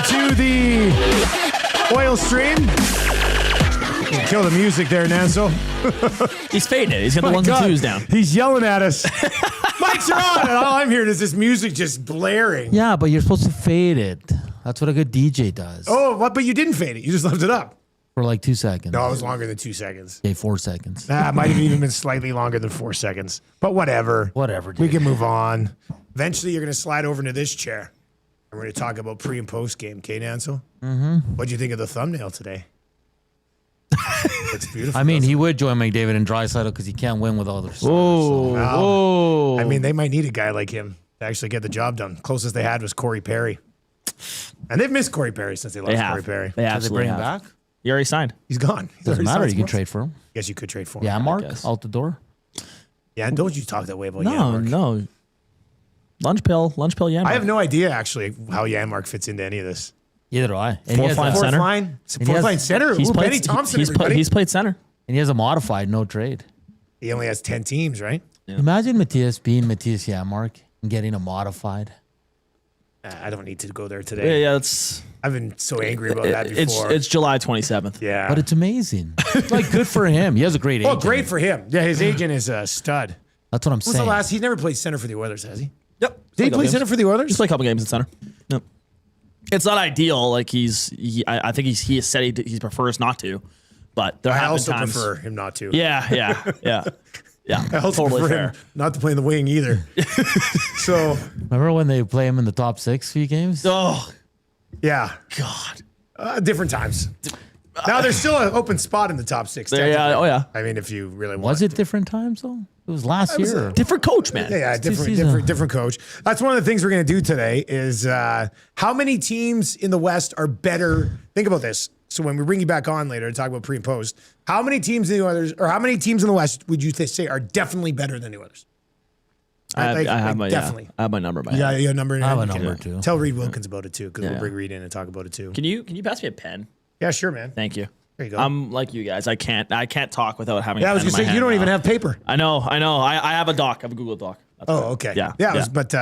To the oil stream. Kill the music there, Nansel. He's fading it. He's got the ones and twos down. He's yelling at us. Mics are on, and all I'm hearing is this music just blaring. Yeah, but you're supposed to fade it. That's what a good DJ does. Oh, what? But you didn't fade it. You just left it up. For like 2 seconds. No, it was longer than 2 seconds. Okay, 4 seconds. It might have even been slightly longer than 4 seconds. But whatever. Whatever, dude. We can move on. Eventually, you're going to slide over into this chair. And we're going to talk about pre- and post-game. Okay, Nansel? Mm-hmm. What'd you think of the thumbnail today? It's beautiful. I mean, he would join McDavid and Draisaitl because he can't win with others. Whoa. I mean, they might need a guy like him to actually get the job done. Closest they had was Corey Perry. And they've missed Corey Perry since they lost Corey Perry. They absolutely bring him back? He already signed. He's gone. Doesn't matter. You can trade for him. Yes, you could trade for him. Yeah, Mark, out the door. Yeah, and don't you talk that way about No, Janmark. no. Lunch pill, Janmark. I have no idea, actually, how Janmark fits into any of this. Either do I. And Fourth line center. Fourth line center? He's Ooh, played, Benny Thompson, he's played center. And he has a modified no trade. He only has 10 teams, right? Yeah. Imagine Matthias being Matthias Janmark and getting a modified. I don't need to go there today. Yeah, it's... I've been so angry about that before. It's July 27th. Yeah. But it's amazing. Like, good for him. He has a great agent. Oh, great for him. Yeah, his agent is a stud. That's what I'm saying. He's never played center for the Oilers, has he? Yep. Did he play center for the Oilers? He's played a couple games in center. Yep. It's not ideal. Like I think he has said he prefers not to, but there have been also times. prefer him not to. Yeah. I also totally prefer fair. him not to play in the wing either. So remember when they play him in the top 6 few games? Oh, yeah, God. Different times. Now there's still an open spot in the top 6. Yeah. Oh yeah. I mean, if you really want. Was it different times though? It was last year. Different coach, man. Yeah, different coach. That's one of the things we're going to do today is how many teams in the West are better. Think about this. So when we bring you back on later to talk about pre and post, how many teams in the Oilers or how many teams in the West would you say are definitely better than the Oilers? I have my definitely. I have my number. Yeah, you have a number. I have a number too. Tell Reid Wilkins about it too, because we'll bring Reid in and talk about it too. Can you pass me a pen? Yeah, sure, man. Thank you. There you go. I'm like you guys. I can't talk without having. Yeah, I was gonna say you don't even have paper. I know. I have a doc. I have a Google Doc. That's okay. Yeah. But do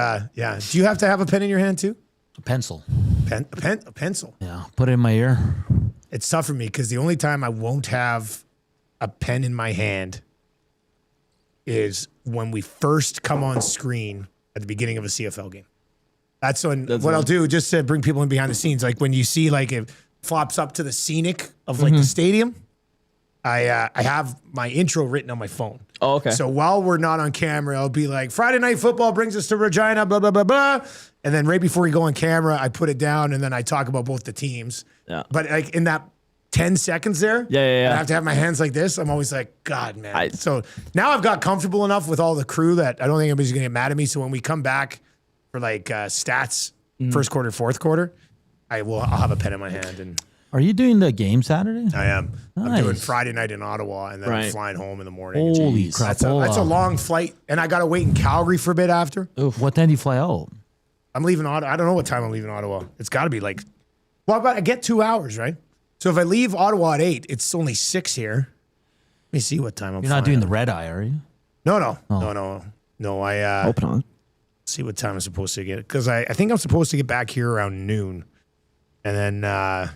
you have to have a pen in your hand too? A pencil. A pencil. Yeah. Put it in my ear. It's tough for me because the only time I won't have a pen in my hand is when we first come on screen at the beginning of a CFL game. That's what I'll do just to bring people in behind the scenes. Like when you see like it flops up to the scenic of like the stadium, I have my intro written on my phone. Oh, okay. So while we're not on camera, I'll be like, Friday Night Football brings us to Regina, blah, blah, blah, blah. And then right before we go on camera, I put it down and then I talk about both the teams. Yeah. But like in that 10 seconds there, Yeah. I have to have my hands like this. I'm always like, God, man. So now I've got comfortable enough with all the crew that I don't think anybody's going to get mad at me. So when we come back for like stats, first quarter, fourth quarter, I'll have a pen in my hand. And Are you doing the game Saturday? I am. Nice. I'm doing Friday night in Ottawa and then I'm flying home in the morning. Holy crap. That's a long flight. And I got to wait in Calgary for a bit after. Oof. What time do you fly out? I'm leaving Ottawa. I don't know what time I'm leaving Ottawa. It's got to be like, I get 2 hours, right? So if I leave Ottawa at 8, it's only 6 here. Let me see what time I'm You're not doing the red eye, are you? No. I Hope not. see what time I'm supposed to get. Because I think I'm supposed to get back here around noon. And then I'll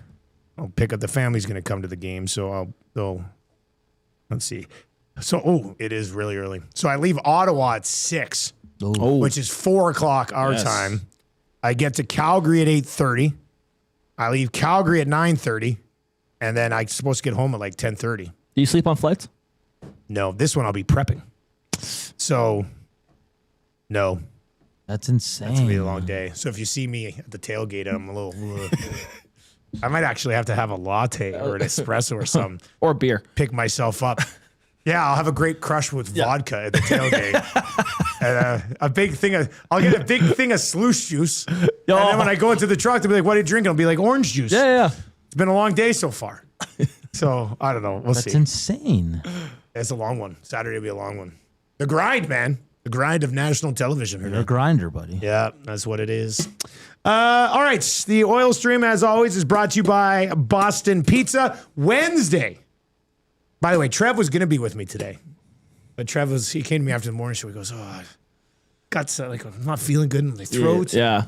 pick up the family's going to come to the game. So let's see. So, it is really early. So I leave Ottawa at 6, which is 4 o'clock our time. I get to Calgary at 8:30. I leave Calgary at 9:30, and then I'm supposed to get home at like 10:30. Do you sleep on flights? No, this one I'll be prepping. So, no, That's insane. it's gonna be a long day. So if you see me at the tailgate, I'm a little. I might actually have to have a latte or an espresso or something. Or beer? Pick myself up. Yeah, I'll have a great crush with vodka at the tailgate. And a big thing I'll get a big thing of sluice juice. And then when I go into the truck, they'll be like, what are you drinking? I'll be like, orange juice. Yeah. It's been a long day so far. So I don't know. We'll see. That's insane. It's a long one. Saturday will be a long one. The grind, man. The grind of national television. You're a grinder, buddy. Yeah, that's what it is. All right. The oil stream, as always, is brought to you by Boston Pizza. Wednesday. By the way, Trev was going to be with me today. But he came to me after the morning show. He goes, guts, I'm not feeling good in my throat. Yeah.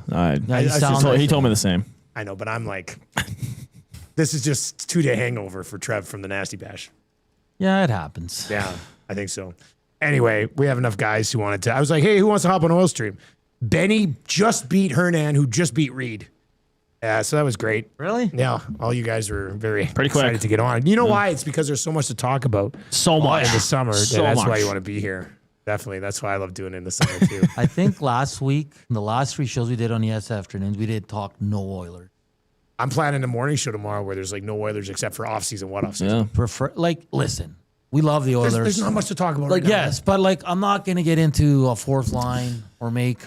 He told me the same. I know, but I'm like, this is just 2-day hangover for Trev from the Nasty Bash. Yeah, it happens. Yeah, I think so. Anyway, we have enough guys who wanted to. I was like, hey, who wants to hop on Oil Stream? Benny just beat Hernan, who just beat Reid. Yeah, so that was great. Really? Yeah, all you guys were pretty quick. excited to get on. You know why? It's because there's so much to talk about. So much. In the summer. So That's much. why you want to be here. Definitely. That's why I love doing it in the summer, too. I think last week, the last 3 shows we did on ES Afternoons, we did talk no Oilers. I'm planning a morning show tomorrow where there's like no Oilers except for off-season, off-season. Yeah. Listen, we love the Oilers. There's not much to talk about right now. Yes, but I'm not going to get into a fourth line or make.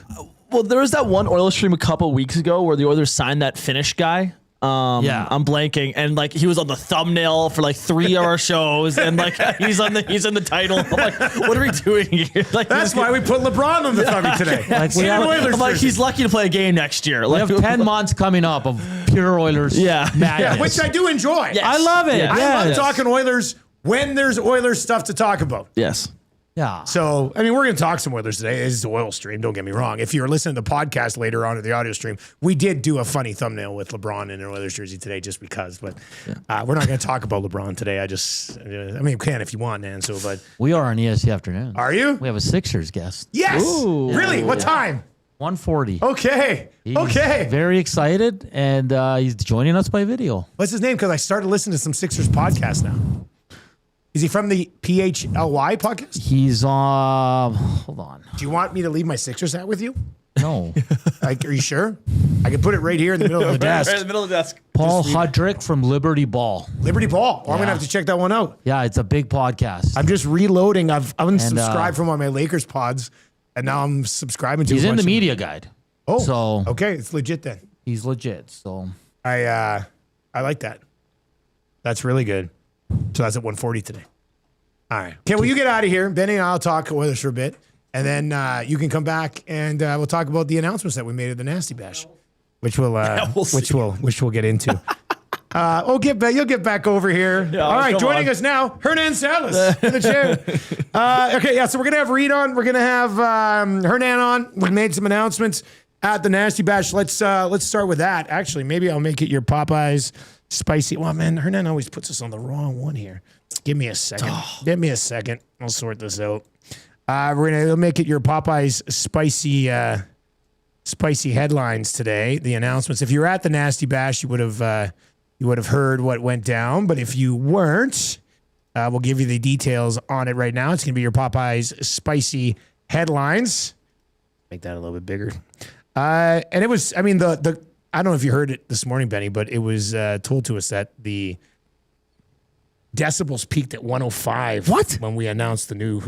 Well, there was that one Oilers stream a couple weeks ago where the Oilers signed that Finnish guy. Yeah. I'm blanking, and he was on the thumbnail for 3 of our shows, and he's in the title. I'm like, what are we doing here? That's why we put LeBron on the thummy today. We have, Oilers I'm like, jersey. he's lucky to play a game next year. we have 10 months coming up of pure Oilers. Yeah. madness. Which I do enjoy. Yes. I love it. Yes. I love Yes. talking Oilers when there's Oilers stuff to talk about. Yes. Yeah. So, we're going to talk some Oilers today. This is the oil stream. Don't get me wrong. If you're listening to the podcast later on or the audio stream, we did do a funny thumbnail with LeBron in an Oilers jersey today just because. But we're not going to talk about LeBron today. We can if you want, Nan. But We are on ESC Afternoon. are you? We have a Sixers guest. Yes. Ooh. Really? What time? 140. Okay. He's Okay. very excited, and he's joining us by video. What's his name? Because I started listening to some Sixers podcasts now. Is he from the PHLY podcast? He's hold on. Do you want me to leave my Sixers hat with you? No. Are you sure? I can put it right here in the middle of the desk. Right in the middle of the desk. Paul Hudrick from Liberty Ball. Liberty Ball. Well, I'm going to have to check that one out. Yeah, it's a big podcast. I'm just reloading. I've unsubscribed from all my Lakers pods, and now I'm subscribing to He's a in bunch the of- media guide. Oh, So okay. It's legit then. he's legit. So I like that. That's really good. So that's at 1:40 today. All right. Okay, well, you get out of here. Benny and I'll talk Oilers for a bit, and then you can come back and we'll talk about the announcements that we made at the Nasty Bash, which we'll get into. You'll get back over here. Yeah, all right, come joining on. us now, Hernan Salas in the chair. Okay, yeah. So we're gonna have Reid on. We're gonna have Hernan on. We made some announcements at the Nasty Bash. Let's start with that. Actually, maybe I'll make it your Popeyes spicy. Well, man, Hernan always puts us on the wrong one here. Give me a second. Give me a second. I'll sort this out. We're gonna make it your Popeyes spicy headlines today. The announcements. If you were at the Nasty Bash, you would have heard what went down. But if you weren't, we'll give you the details on it right now. It's gonna be your Popeyes spicy headlines. Make that a little bit bigger. And it was. I don't know if you heard it this morning, Benny, but it was told to us that the decibels peaked at 105. What? When we announced the new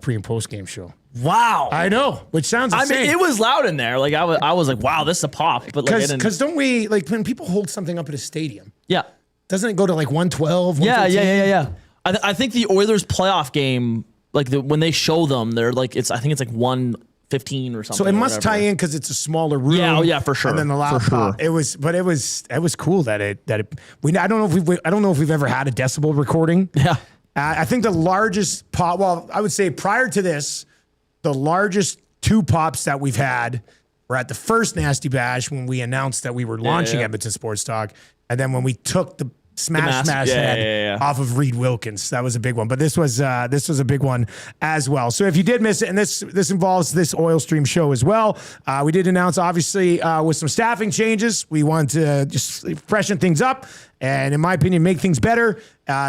pre and post game show. Wow. I know, which sounds insane. it was loud in there. I was like, wow, this is a pop. But Because don't we, when people hold something up at a stadium, yeah. doesn't it go to 112? Yeah. I think the Oilers playoff game, when they show them, they're I think it's 115 or something. So it or must whatever. tie in because it's a smaller room. Yeah, for sure. And then the loud For pop. sure. It was cool that it I don't know if we've ever had a decibel recording. Yeah. I think the largest pop. Well, I would say prior to this, the largest 2 pops that we've had were at the first Nasty Bash when we announced that we were launching yeah. Edmonton Sports Talk, and then when we took smash head off of Reid Wilkins. That was a big one, but this was a big one as well. So if you did miss it, and this involves this Oil Stream show as well, we did announce obviously with some staffing changes, we want to just freshen things up and, in my opinion, make things better.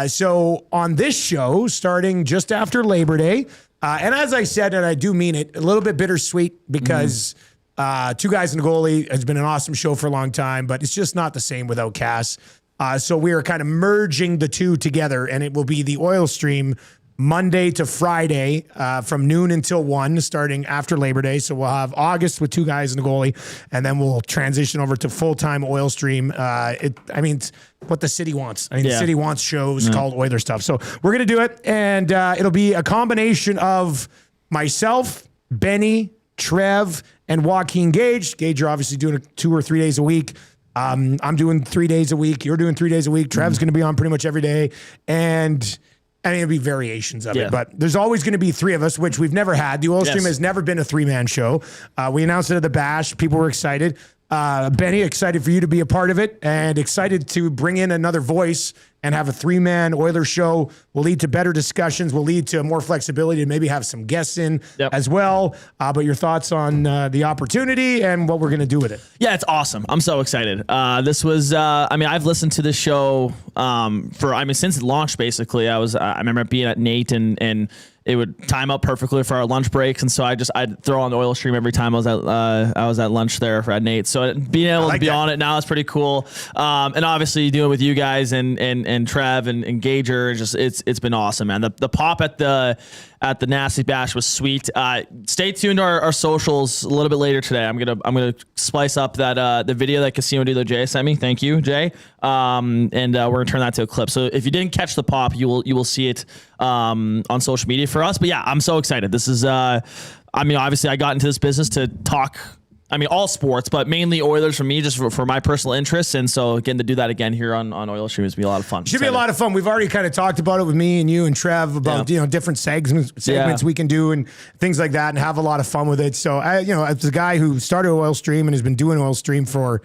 So on this show, starting just after Labor Day, and as I said, and I do mean it, a little bit bittersweet because Two Guys and a Goalie has been an awesome show for a long time, but it's just not the same without Cass. So we are kind of merging the two together, and it will be the Oil Stream Monday to Friday from noon until 1, starting after Labor Day. So we'll have August with Two Guys and a Goalie, and then we'll transition over to full-time Oil Stream. It's what the city wants. The city wants shows called Oiler Stuff. So we're going to do it, and it'll be a combination of myself, Benny, Trev, and Joaquin Gage. Gage, you're obviously doing it 2 or 3 days a week. I'm doing 3 days a week. You're doing 3 days a week. Trev's going to be on pretty much every day. And it'll be variations of it. But there's always going to be 3 of us, which we've never had. The Oil Stream has never been a 3-man show. We announced it at the Bash. People were excited. Benny, excited for you to be a part of it and excited to bring in another voice and have a 3-man Oilers show. Will lead to better discussions, will lead to more flexibility to maybe have some guests in as well. But your thoughts on the opportunity and what we're going to do with it? Yeah, it's awesome. I'm so excited. This was, I've listened to this show since it launched, basically. I remember being at Nate and it would time out perfectly for our lunch breaks, and so I'd throw on the Oil Stream every time I was at lunch there at Nate. So being able to be on it now is pretty cool. And obviously doing it with you guys and Trev and Gager, it's been awesome, man. The pop at the Nasty Bash was sweet. Stay tuned to our socials a little bit later today. I'm gonna splice up that the video that Casino Dealer Jay sent me. Thank you, Jay. And we're gonna turn that to a clip. So if you didn't catch the pop, you will see it on social media for us. But yeah, I'm so excited. This is obviously I got into this business to talk. All sports, but mainly Oilers for me, just for my personal interests. And so getting to do that again here on Oil Stream is be a lot of fun. Should be a lot of fun. We've already kind of talked about it with me and you and Trev about different segments we can do and things like that, and have a lot of fun with it. So as a guy who started Oil Stream and has been doing Oil Stream for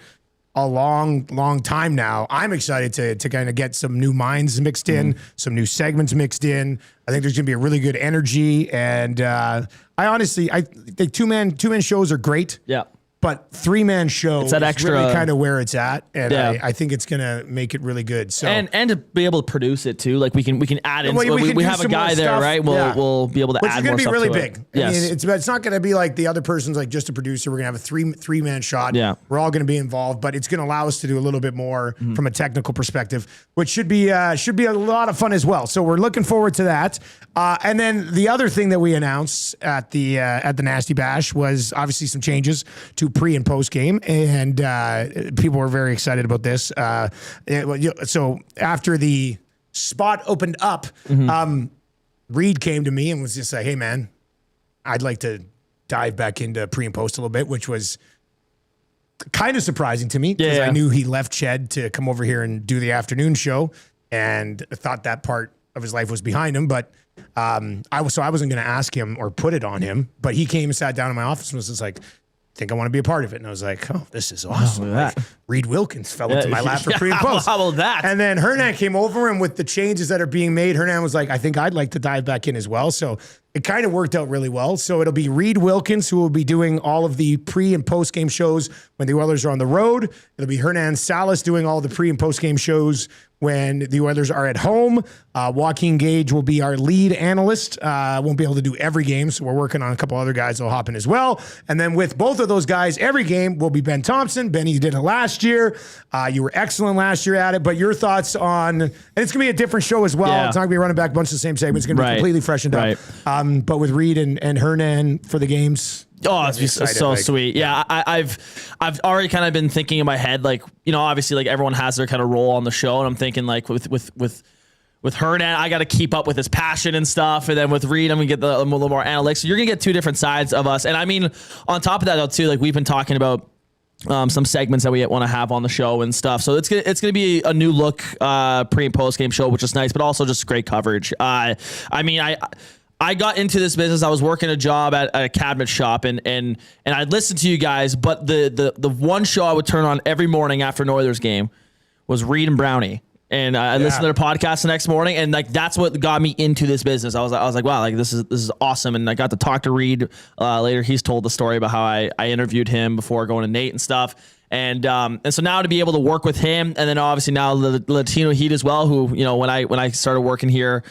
a long time now, I'm excited to kind of get some new minds mixed in, some new segments mixed in. I think there's going to be a really good energy, and I think two-man shows are great. Yeah. But 3-man show is really kind of where it's at, and I think it's gonna make it really good. So and to be able to produce it too, like we can add in. We have a guy there, right? We'll be able to add more stuff. Which is gonna be really big. Yes. It's not gonna be like the other person's like just a producer. We're gonna have a three-man shot. Yeah, we're all gonna be involved, but it's gonna allow us to do a little bit more from a technical perspective, which should be a lot of fun as well. So we're looking forward to that. And then the other thing that we announced at the Nasty Bash was obviously some changes to pre and post game, and people were very excited about this. So after the spot opened up, Reid came to me and was just like, "Hey man, I'd like to dive back into pre and post a little bit," which was kind of surprising to me because I knew he left Ched to come over here and do the afternoon show, and I thought that part of his life was behind him. But I wasn't going to ask him or put it on him, but he came and sat down in my office and was just like, think I want to be a part of it. And I was like, oh, this is awesome. Like, Reid Wilkins fell into my lap for pre and post. How about that? And then Hernan came over, and with the changes that are being made, Hernan was like, I think I'd like to dive back in as well. So it kind of worked out really well. So it'll be Reid Wilkins who will be doing all of the pre and post game shows when the Oilers are on the road. It'll be Hernan Salas doing all the pre and post game shows when the Oilers are at home. Joaquin Gage will be our lead analyst. Won't be able to do every game, so we're working on a couple other guys that'll hop in as well. And then with both of those guys, every game will be Ben Thompson. Benny, you did it last year. You were excellent last year at it. But your thoughts on, and it's going to be a different show as well. Yeah. It's not going to be running back a bunch of the same segments. It's going to be completely freshened up. But with Reid and Hernan for the games. Oh, it's so sweet. Yeah, I've already kind of been thinking in my head, like, obviously, like everyone has their kind of role on the show, and I'm thinking like with Hernan, I got to keep up with his passion and stuff, and then with Reid, I'm gonna get a little more analytics. So you're gonna get two different sides of us, and on top of that though too, like we've been talking about some segments that we want to have on the show and stuff. So it's gonna be a new look pre and post game show, which is nice, but also just great coverage. I got into this business. I was working a job at a cabinet shop, and I'd listen to you guys, but the one show I would turn on every morning after an Oilers game was Reid and Brownie. and I listened to their podcast the next morning, and like that's what got me into this business. I was like, wow, like this is awesome. And I got to talk to Reid later. He's told the story about how I interviewed him before going to Nate and stuff. And so now to be able to work with him, and then obviously now the Latino Heat as well, who, you know, when I started working here,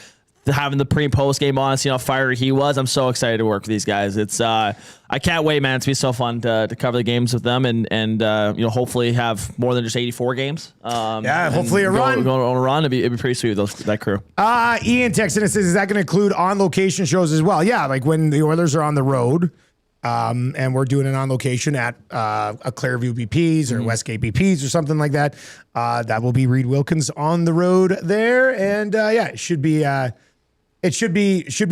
having the pre and post game on, seeing how fiery he was, I'm so excited to work with these guys. It's I can't wait, man. It's be so fun to cover the games with them, and you know, hopefully have more than just 84 games. Hopefully a run. Go on a run. It'd be pretty sweet with that crew. Ian texted and says, is that going to include on location shows as well? Yeah, like when the Oilers are on the road. And we're doing it on location at a Clairview BP's or Westgate BP's or something like that. That will be Reid Wilkins on the road there, and it should be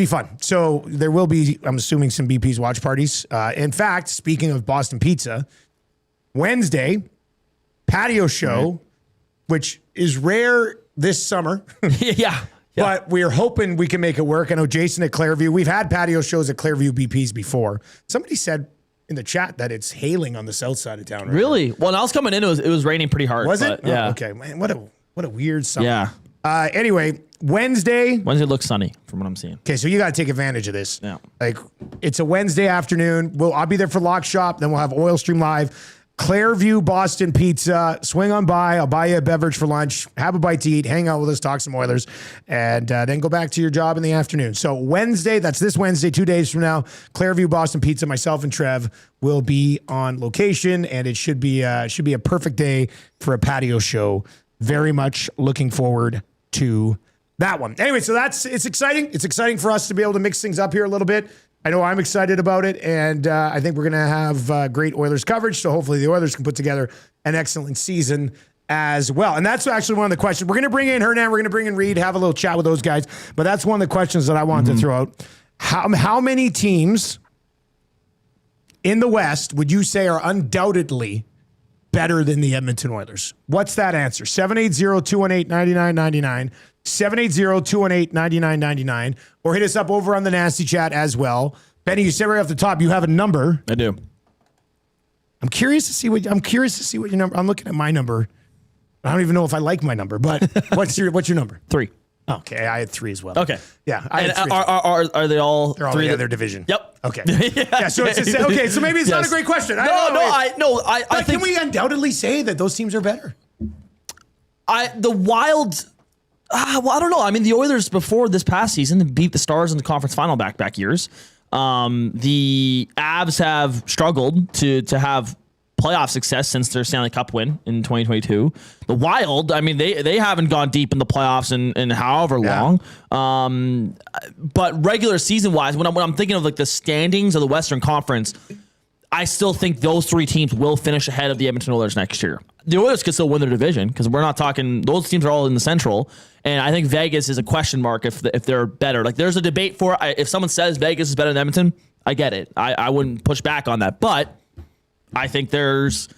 fun. So there will be, I'm assuming, some BP's watch parties. In fact, speaking of Boston Pizza, Wednesday patio show, which is rare this summer. Yeah. But we're hoping we can make it work. I know Jason at Clairview. We've had patio shows at Clairview BP's before. Somebody said in the chat that it's hailing on the south side of town. Right really? now. Well, when I was coming in, it was raining pretty hard. Was it? Yeah. Oh, okay, man. What a weird summer. Yeah. Anyway, Wednesday looks sunny from what I'm seeing. Okay, so you got to take advantage of this. Yeah. Like, it's a Wednesday afternoon. I'll be there for Lock Shop. Then we'll have Oil Stream Live. Clairview Boston Pizza. Swing on by. I'll buy you a beverage for lunch. Have a bite to eat. Hang out with us. Talk some Oilers. And then go back to your job in the afternoon. So Wednesday, that's this Wednesday, 2 days from now, Clairview Boston Pizza, myself and Trev will be on location. And it should be a perfect day for a patio show. Very much looking forward to that one. Anyway, so it's exciting. It's exciting for us to be able to mix things up here a little bit. I know I'm excited about it, and I think we're going to have great Oilers coverage, so hopefully the Oilers can put together an excellent season as well. And that's actually one of the questions. We're going to bring in Hernan, we're going to bring in Reid, have a little chat with those guys, but that's one of the questions that I wanted to throw out. How many teams in the West would you say are undoubtedly better than the Edmonton Oilers? What's that answer? 780-218-9999. 780-218-9999, or hit us up over on the Nasty Chat as well. Benny, you said right off the top you have a number. I do. I'm curious to see what your number. I'm looking at my number. I don't even know if I like my number, but what's your number? 3. Okay, I had 3 as well. Okay. Yeah, I had 3. Are they all? They're all in their division. Yep. Okay. Yeah. So it's just, okay. So maybe it's not a great question. I think, can we undoubtedly say that those teams are better? The Wild. Well, I don't know. I mean, the Oilers before this past season beat the Stars in the conference final back years. The Avs have struggled to have playoff success since their Stanley Cup win in 2022. The Wild, I mean, they haven't gone deep in the playoffs in however long. But regular season wise, when I'm thinking of like the standings of the Western Conference, I still think those 3 teams will finish ahead of the Edmonton Oilers next year. The Oilers could still win their division because we're not talking. Those teams are all in the Central, and I think Vegas is a question mark if they're better. Like there's a debate for if someone says Vegas is better than Edmonton, I get it. I wouldn't push back on that, but I think there's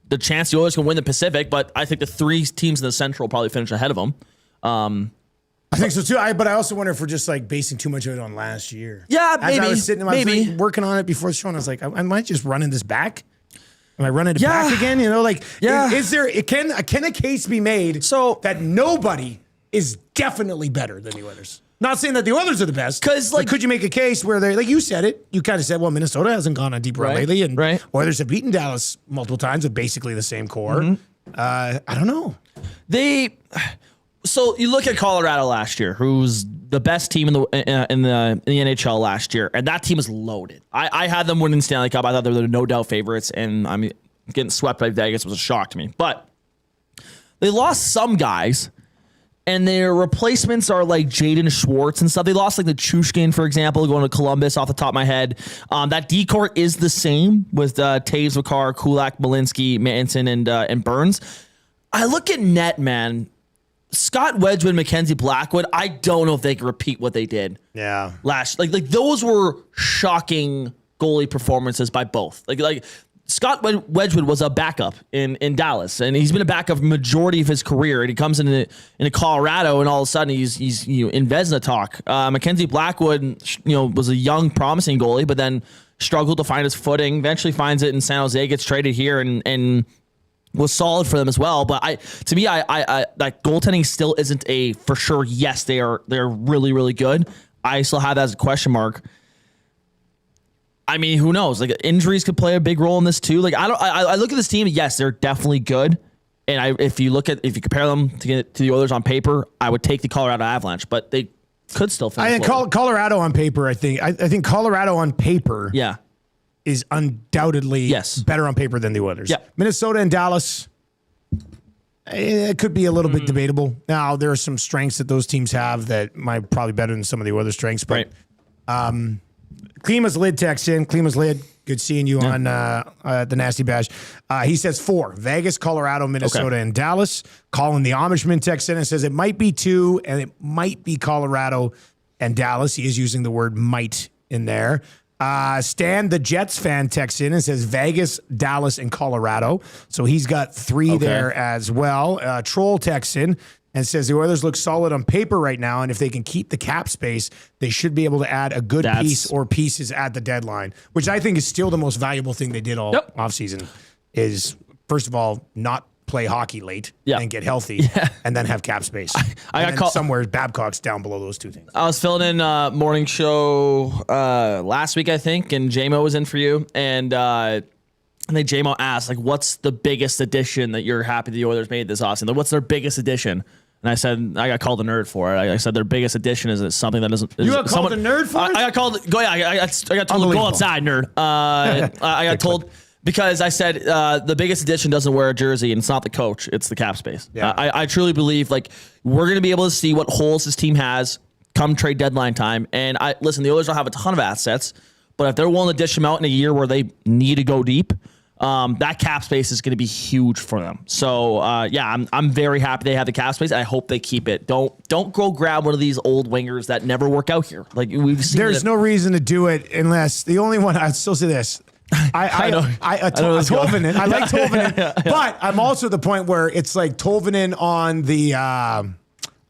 the chance the Oilers can win the Pacific. But I think the 3 teams in the Central will probably finish ahead of them. I think so too. But I also wonder if we're just like basing too much of it on last year. Yeah, As maybe. I was sitting, I was like working on it before the show, and I was like, am I just running this back? Am I running it back again? You know, like, is there? Can a case be made that nobody is definitely better than the Oilers? Not saying that the Oilers are the best, because could you make a case where they're like you said it? You kind of said, well, Minnesota hasn't gone on deep run lately, and Oilers have beaten Dallas multiple times with basically the same core. I don't know. So you look at Colorado last year, who's the best team in the NHL last year, and that team is loaded. I had them winning Stanley Cup. I thought they were the no doubt favorites, and I mean getting swept by Vegas was a shock to me. But they lost some guys, and their replacements are like Jaden Schwartz and stuff. They lost like the Chushkin, for example, going to Columbus off the top of my head. That D-court is the same with Taves, Vakar, Kulak, Malinsky, Manson, and Burns. I look at net, man. Scott Wedgwood, Mackenzie Blackwood, I don't know if they can repeat what they did. Yeah. Last like those were shocking goalie performances by both. Like Scott Wedgwood was a backup in Dallas, and he's been a backup majority of his career. And he comes into Colorado, and all of a sudden he's in Vezina talk. Mackenzie Blackwood, was a young, promising goalie, but then struggled to find his footing. Eventually finds it in San Jose, gets traded here, and was solid for them as well. But to me, like goaltending still isn't a for sure. Yes, they're really, really good. I still have that as a question mark. I mean, who knows? Like injuries could play a big role in this too. Like I look at this team. Yes, they're definitely good. And if you compare them to the Oilers on paper, I would take the Colorado Avalanche, but they could still finish. I think Colorado on paper. I think Colorado on paper. Yeah. Is undoubtedly better on paper than the Oilers. Yeah. Minnesota and Dallas, it could be a little bit debatable. Now, there are some strengths that those teams have that might probably better than some of the Oilers' strengths. But Klima's Lid texts in. Klima's Lid, good seeing you on the Nasty Bash. He says 4, Vegas, Colorado, Minnesota, and Dallas. Colin the Amishman texts in and says it might be 2, and it might be Colorado and Dallas. He is using the word might in there. Stan, the Jets fan, texts in and says Vegas, Dallas, and Colorado. So he's got 3 there as well. Troll texts in and says the Oilers look solid on paper right now, and if they can keep the cap space, they should be able to add a good piece or pieces at the deadline, which I think is still the most valuable thing they did all offseason is, first of all, not play hockey late and get healthy and then have cap space. I got called somewhere. Babcock's down below those 2 things. I was filling in morning show last week, I think, and JMO was in for you. And I think JMO asked, like, what's the biggest addition that you're happy the Oilers made this offseason? Like, what's their biggest addition? And I said, I got called a nerd for it. I said their biggest addition is something that doesn't. You got called a nerd for it? I got called. I got told to go outside, nerd. I got told. Because I said the biggest addition doesn't wear a jersey, and it's not the coach; it's the cap space. Yeah. I truly believe like we're going to be able to see what holes this team has come trade deadline time. And listen, the Oilers don't have a ton of assets, but if they're willing to dish them out in a year where they need to go deep, that cap space is going to be huge for them. So I'm very happy they have the cap space. I hope they keep it. Don't go grab one of these old wingers that never work out here. Like we've seen. There's no reason to do it unless the only one I'd still say this. I like Tolvanen, but I'm also at the point where it's like Tolvanen on the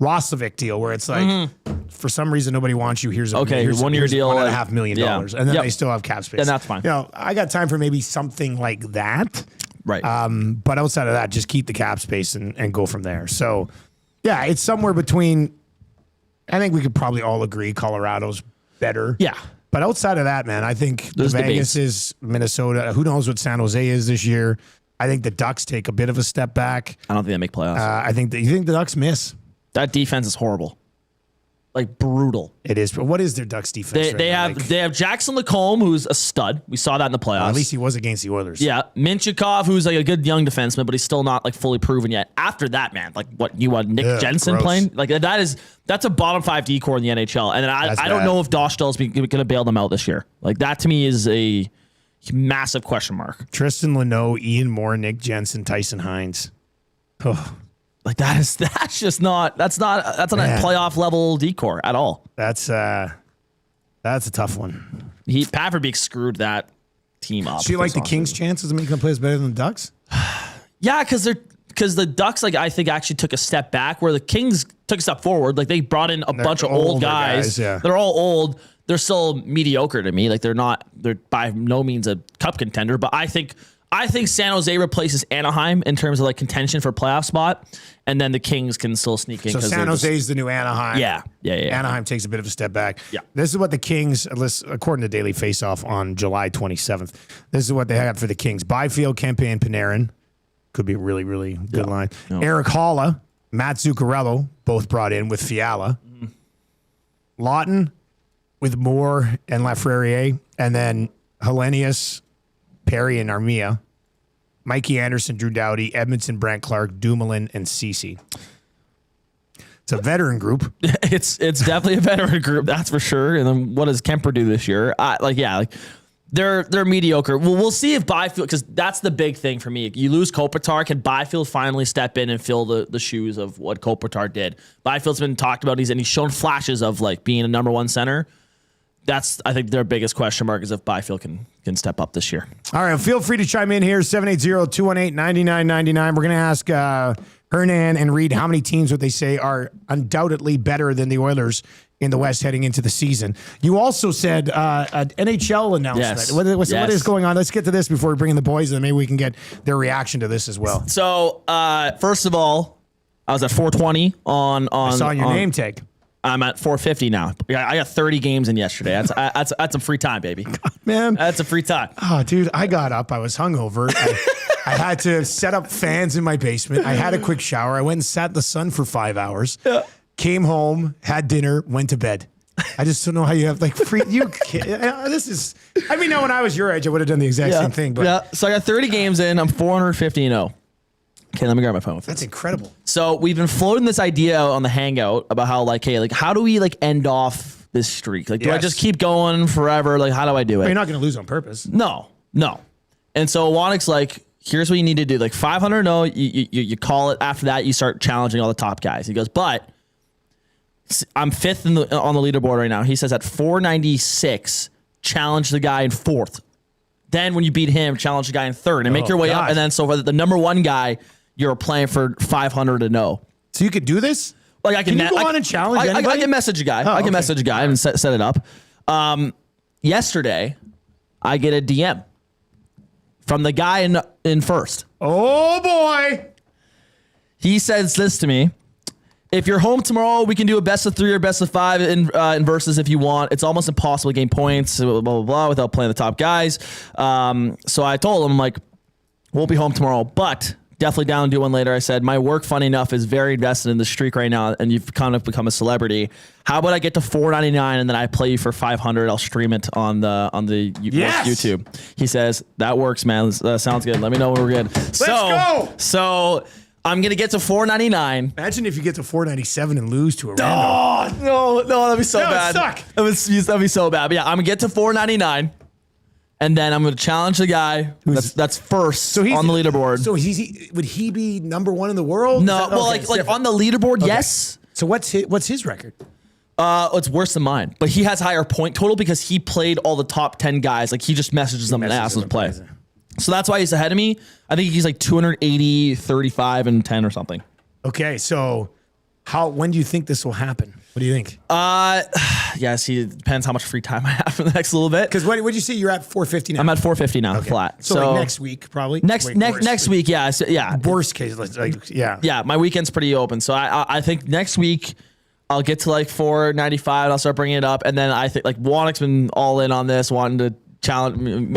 Roslovic deal, where it's like for some reason nobody wants you. Here's a 1 year deal, $1.5 million, and then they still have cap space. And that's fine. You know, I got time for maybe something like that, right? But outside of that, just keep the cap space and go from there. So, yeah, it's somewhere between. I think we could probably all agree Colorado's better. Yeah. But outside of that, man, I think the Vegas is Minnesota. Who knows what San Jose is this year? I think the Ducks take a bit of a step back. I don't think they make playoffs. You think the Ducks miss? That defense is horrible. Like brutal. It is. But what is their Ducks defense? They have Jackson Lacombe, who's a stud. We saw that in the playoffs. Well, at least he was against the Oilers. Yeah, Minchikov, who's like a good young defenseman, but he's still not like fully proven yet. After that, man, like what you want Nick Jensen playing? Like that's a bottom 5 D-core in the NHL, and I don't know if Dostal's going to bail them out this year. Like that to me is a massive question mark. Tristan Leno, Ian Moore, Nick Jensen, Tyson Hines. Oh. Like that's just not a playoff level decor at all. That's a tough one. Pat Verbeek screwed that team up. Do you like the Kings' chances of making the plays better than the Ducks? Yeah, because the Ducks, like I think, actually took a step back, where the Kings took a step forward. Like they brought in a bunch of old guys. They're all old. They're still mediocre to me. Like they're by no means a cup contender, but I think San Jose replaces Anaheim in terms of like contention for a playoff spot, and then the Kings can still sneak in. So San Jose is the new Anaheim. Yeah. Anaheim takes a bit of a step back. Yeah. This is what the Kings, according to Daily Faceoff on July 27th, this is what they have for the Kings. Byfield, Kempe, and Panarin. Could be a really, really good line. No. Eric Halla, Matt Zuccarello, both brought in with Fiala. Mm-hmm. Lawton with Moore and Lafreniere, and then Hellenius, Perry, and Armia. Mikey Anderson, Drew Doughty, Edmondson, Brant Clark, Dumoulin, and Ceci. It's a veteran group. It's definitely a veteran group, that's for sure. And then what does Kemper do this year? They're mediocre. Well, we'll see if Byfield, because that's the big thing for me. You lose Kopitar. Can Byfield finally step in and fill the shoes of what Kopitar did? Byfield's been talked about. He's shown flashes of like being a number one center. That's, I think, their biggest question mark is if Byfield can step up this year. All right, feel free to chime in here, 780-218-9999. We're going to ask Hernan and Reid how many teams would they say are undoubtedly better than the Oilers in the West heading into the season. You also said an NHL announcement. Yes. What is going on? Let's get to this before we bring in the boys, and then maybe we can get their reaction to this as well. So, first of all, I was at 420 on. I saw your name tag. I'm at 450 now. I got 30 games in yesterday. That's some free time, baby. Man, That's a free time. oh, dude, I got up. I was hungover. I had to set up fans in my basement. I had a quick shower. I went and sat in the sun for 5 hours. Yeah. Came home, had dinner, went to bed. I just don't know how you have like free. This is. I mean, now when I was your age, I would have done the exact same thing. But yeah. So I got 30 games in. I'm 450-0. Okay, let me grab my phone. That's incredible. So we've been floating this idea out on the Hangout about how like, hey, like how do we like end off this streak? Like, do I just keep going forever? Like, how do I do it? You're not going to lose on purpose. No. And so Wannick's like, here's what you need to do. Like 500-0, you call it. After that, you start challenging all the top guys. He goes, but I'm fifth on the leaderboard right now. He says at 496, challenge the guy in fourth. Then when you beat him, challenge the guy in third and make your way up. And then so for the number one guy, you're playing for 500-0. So you could do this? Like I can you go on and challenge anybody? I can message a guy. I can message a guy and set it up. Yesterday, I get a DM from the guy in first. Oh boy! He says this to me: if you're home tomorrow, we can do a best of 3 or best of 5 in versus if you want. It's almost impossible to gain points, blah blah blah, without playing the top guys. So I told him, I'm like, won't be home tomorrow, but definitely down to do one later. I said, my work, funny enough, is very invested in the streak right now, and you've kind of become a celebrity. How about I get to 499 and then I play you for 500? I'll stream it on the YouTube. He says, that works, man. Sounds good. Let me know when we're good. Let's go. So I'm gonna get to 499. Imagine if you get to 497 and lose to a random. Oh no, that'd be so bad. Suck. That'd be so bad. But yeah, I'm gonna get to 499. And then I'm going to challenge the guy that's first on the leaderboard. So would he be number one in the world? No, well, like on the leaderboard, yes. So what's his record? It's worse than mine, but he has higher point total because he played all the top 10 guys. Like he just messages them and asks them to play. So that's why he's ahead of me. I think he's like 280, 35, and 10 or something. Okay, so when do you think this will happen? What do you think? Yeah, see, it depends how much free time I have for the next little bit. Because what did you say? You're at 450 now? I'm at 450 now, flat. So like next week, probably? Next week, yeah. So, yeah. Worst case, yeah. Yeah, my weekend's pretty open. So I think next week I'll get to like 495 and I'll start bringing it up. And then I think like Wannick's been all in on this, wanting to challenge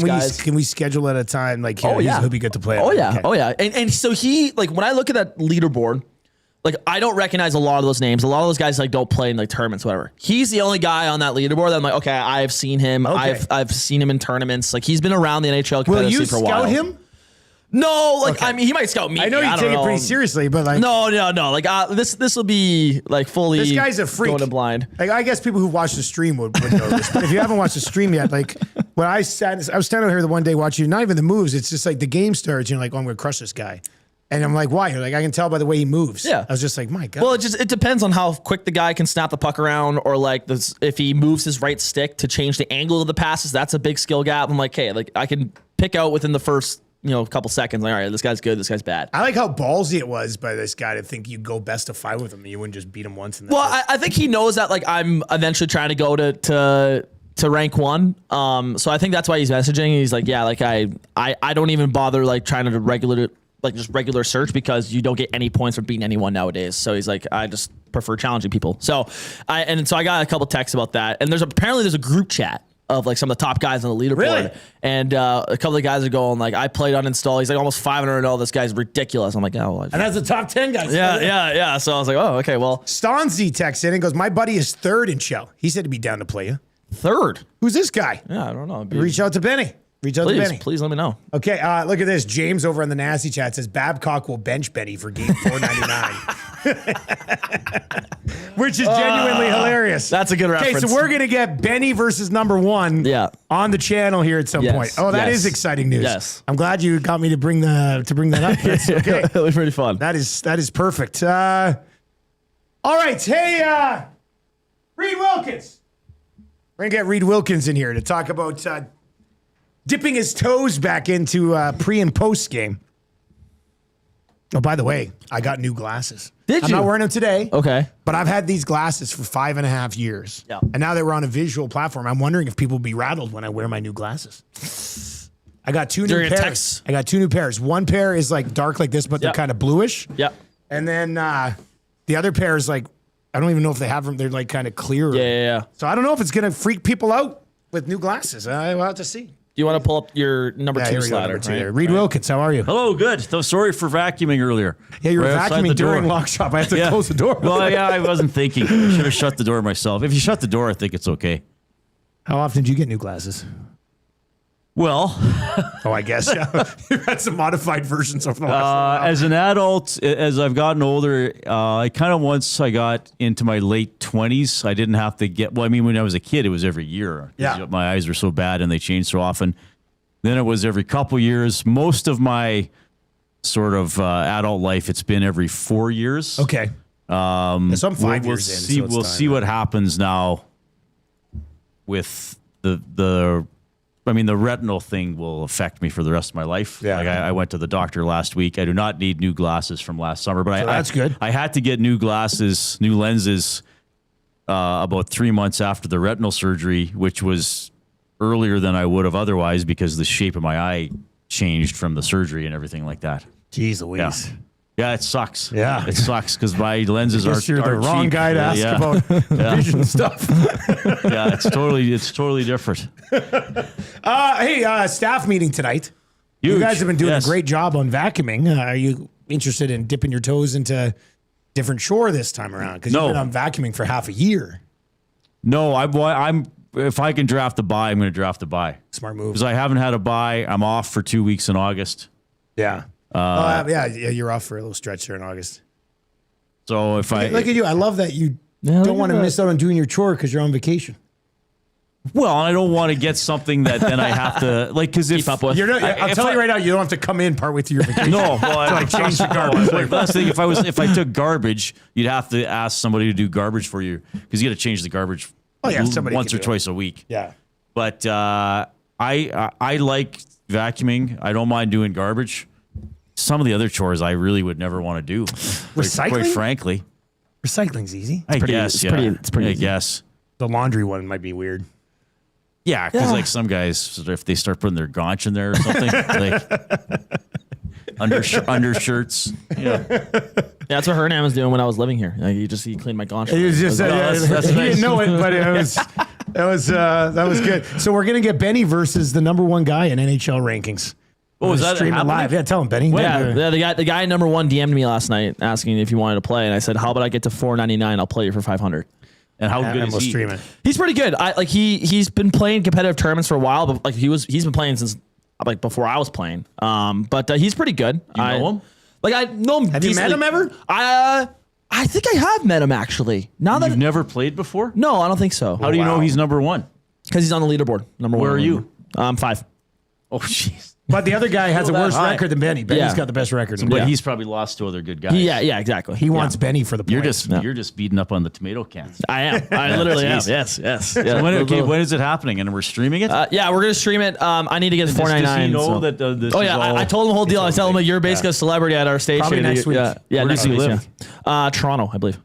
guys. Can we schedule at a time? Like, he'll be good to play. Oh, yeah. And so he, like, when I look at that leaderboard, like, I don't recognize a lot of those names. A lot of those guys like don't play in like tournaments, whatever. He's the only guy on that leaderboard that I'm like, okay, I've seen him. Okay. I've seen him in tournaments. Like he's been around the NHL competitive scene for a while. Will you scout him? No, like I mean, he might scout me. I know you take it pretty seriously, but like no. Like this will be like fully. This guy's a freak. Going in blind. Like I guess people who watch the stream would know this, but if you haven't watched the stream yet, like when I was standing here the one day watching, not even the moves. It's just like the game starts. You're like, oh, I'm going to crush this guy. And I'm like, why? You're like, I can tell by the way he moves. Yeah. I was just like, my God. Well, it depends on how quick the guy can snap the puck around, or like if he moves his right stick to change the angle of the passes. That's a big skill gap. I'm like, hey, like I can pick out within the first couple seconds. Like, all right, this guy's good. This guy's bad. I like how ballsy it was by this guy to think you'd go best of 5 with him and you wouldn't just beat him once. I think he knows that like I'm eventually trying to go to rank 1. So I think that's why he's messaging. He's like, yeah, like I don't even bother like trying to regular search because you don't get any points from beating anyone nowadays. So he's like, I just prefer challenging people. So I got a couple texts about that. And there's a group chat of like some of the top guys on the leaderboard. Really? And a couple of guys are going like, I played uninstall. He's like almost 500 and all. This guy's ridiculous. I'm like, oh. And that's the top 10 guys. Yeah. So I was like, oh, okay, well. Stanzi texts in and goes, my buddy is 3rd in Shell. He said to be down to play you. 3rd? Who's this guy? Yeah, I don't know. Reach out to Benny. Please let me know. Okay, look at this. James over on the Nasty Chat says Babcock will bench Benny for game 499. Which is genuinely hilarious. That's a good reference. Okay, so we're going to get Benny versus number 1 on the channel here at some point. Oh, that is exciting news. Yes. I'm glad you got me to bring that up. That's okay. It was pretty fun. That is perfect. All right. Hey, Reid Wilkins. We're going to get Reid Wilkins in here to talk about dipping his toes back into pre and post game. Oh, by the way, I got new glasses. Did I'm you? not wearing them today. Okay. But I've had these glasses for 5.5 years. Yeah. And now that we're on a visual platform, I'm wondering if people will be rattled when I wear my new glasses. I got two new During a pairs. text. I got two new pairs. One pair is like dark like this, but they're Yep. kind of bluish. Yep. And then the other pair is like, I don't even know if they have them. They're like kind of clearer. Yeah. So I don't know if it's going to freak people out with new glasses. We'll have to see. Do you want to pull up your number Yeah, two here we go, slider? number two right? there. Reid Wilkins, how are you? Hello, good. So sorry for vacuuming earlier. Yeah, you were Right outside vacuuming the during door. lock shop. I had to close the door. Well, yeah, I wasn't thinking. I should have shut the door myself. If you shut the door, I think it's okay. How often do you get new glasses? Well, Oh, I guess. Yeah. You've had some modified versions of the last as an adult, as I've gotten older, I kind of once I got into my late 20s, I didn't have to get, well, I mean, when I was a kid, it was every year. 'Cause Yeah. My eyes were so bad and they changed so often. Then it was every couple years. Most of my sort of adult life, it's been every 4 years. Okay. So I'm 5 We'll years in. see. so it's We'll time. see what happens now with the. I mean, the retinal thing will affect me for the rest of my life. Yeah. Like I went to the doctor last week. I do not need new glasses from last summer, but So that's good. I had to get new glasses, new lenses, about 3 months after the retinal surgery, which was earlier than I would have otherwise because the shape of my eye changed from the surgery and everything like that. Jeez Louise. Yeah, it sucks. Yeah. It sucks because my lenses Guess are you're the aren't wrong cheap. guy to ask Yeah. about vision stuff. Yeah, it's totally different. Hey, staff meeting tonight. You Huge. guys have been doing Yes. a great job on vacuuming. Are you interested in dipping your toes into different shore this time around? Because No. you've been on vacuuming for half a year. No, I'm if I can draft a buy, I'm going to draft a buy Smart move. because I haven't had a buy. I'm off for 2 weeks in August. Yeah. Yeah, you're off for a little stretch there in August. So if I Look at you. I love that you look don't want at to that. miss out on doing your chore because you're on vacation. well, I don't want to get something that then I have to like because if Keep up with. You're not, I'll if tell I- you right now, you don't have to come in partway through your vacation. no, well, I change the garbage. Like, that's the thing. If I took garbage, you'd have to ask somebody to do garbage for you because you got to change the garbage Oh, yeah, somebody once can or do it. twice a week. Yeah. But I like vacuuming. I don't mind doing garbage. Some of the other chores I really would never want to do. Recycling? Quite frankly. Recycling's easy. I pretty- guess. it's Yeah. pretty- it's pretty I easy. guess. The laundry one might be weird. Yeah, because Yeah. like some guys, if they start putting their gaunch in there or something, like undershirts. Yeah. Yeah, that's what Hernan was doing when I was living here. Like, he cleaned my gaunch. It was just that's he nice. didn't know it, but that was good. So we're gonna get Benny versus the number one guy in NHL rankings. Oh, is that stream it happening? live? Yeah, tell him, Benny. Yeah, the guy number one DM'd me last night asking if you wanted to play, and I said, "How about I get to $4.99? I'll play you for $500." And how And good we'll is he? stream it. He's pretty good. He's been playing competitive tournaments for a while, but like he's been playing since like before I was playing. But he's pretty good. You know him? Like I know him. Have you met decently. him ever? I think I have met him actually. Now that You've never played before? no, I don't think so. How do you know Wow. he's number one? Because he's on the leaderboard. Number one. Where are you? 5. Oh, jeez. But the other guy has a that worse high. record than Benny. Benny's Yeah. got the best record. But he's probably lost to other good guys. Yeah, exactly. He wants Benny for the You're points. you're just beating up on the tomato cans. I am. I literally am. Jeez. Yes. Yeah, When is it happening? And we're streaming it? yeah, we're gonna stream it. I need to get Does $4.99. he know so- that this Oh is yeah, all- I told him the whole deal. I tell him that you're basically a celebrity at our station. Probably next week. Yeah, Where next does he week. live? Yeah. Toronto, I believe.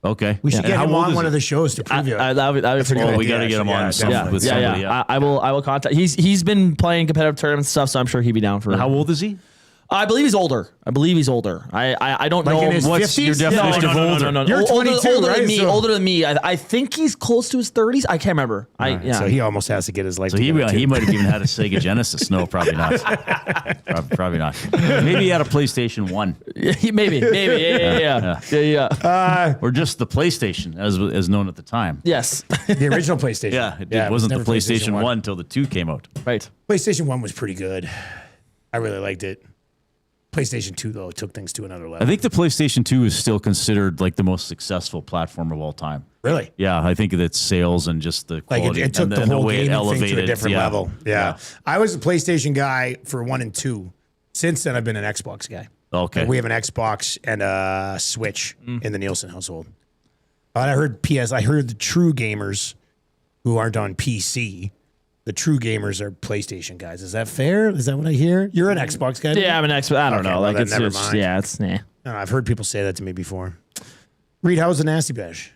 Okay. We should And get how him old on is one he? of the shows to preview it. That would be pretty good cool. We idea, got to get him actually. on Yeah, some, definitely. with Yeah, somebody. yeah. I will contact. He's been playing competitive tournaments and stuff, so I'm sure he'd be down for. How old is he? I believe he's older. I don't Like know in his What's 50s? your definition of older? No. You're older, 22, older right? than me. So- Older than me. I think he's close to his 30s. I can't remember. So he almost has to get his life So together, too. he might have even had a Sega Genesis. No, probably not. Probably not. Maybe he had a PlayStation 1. maybe. Yeah. Or just the PlayStation, as known at the time. Yes. The original PlayStation. Yeah, it was wasn't the never PlayStation 1 until the 2 came out. Right. PlayStation 1 was pretty good. I really liked it. PlayStation 2, though, took things to another I level. think the PlayStation 2 is still considered like the most successful platform of all time. Really? Yeah, I think of its sales and just the Like quality it took and the and whole way it gaming thing to a elevated. different Yeah. level. Yeah. I was a PlayStation guy for 1 and 2. Since then, I've been an Xbox guy. Okay. Like, we have an Xbox and a Switch in the Nielsen household. But I heard the true gamers who aren't on PC the true gamers are PlayStation guys. Is that fair? Is that what I hear? You're an Xbox guy. Yeah, I'm an expert. I don't Okay, know. well, Like then it's never just, mind. yeah, it's nah. I've heard people say that to me before. Reid, how was the Nasty Bash?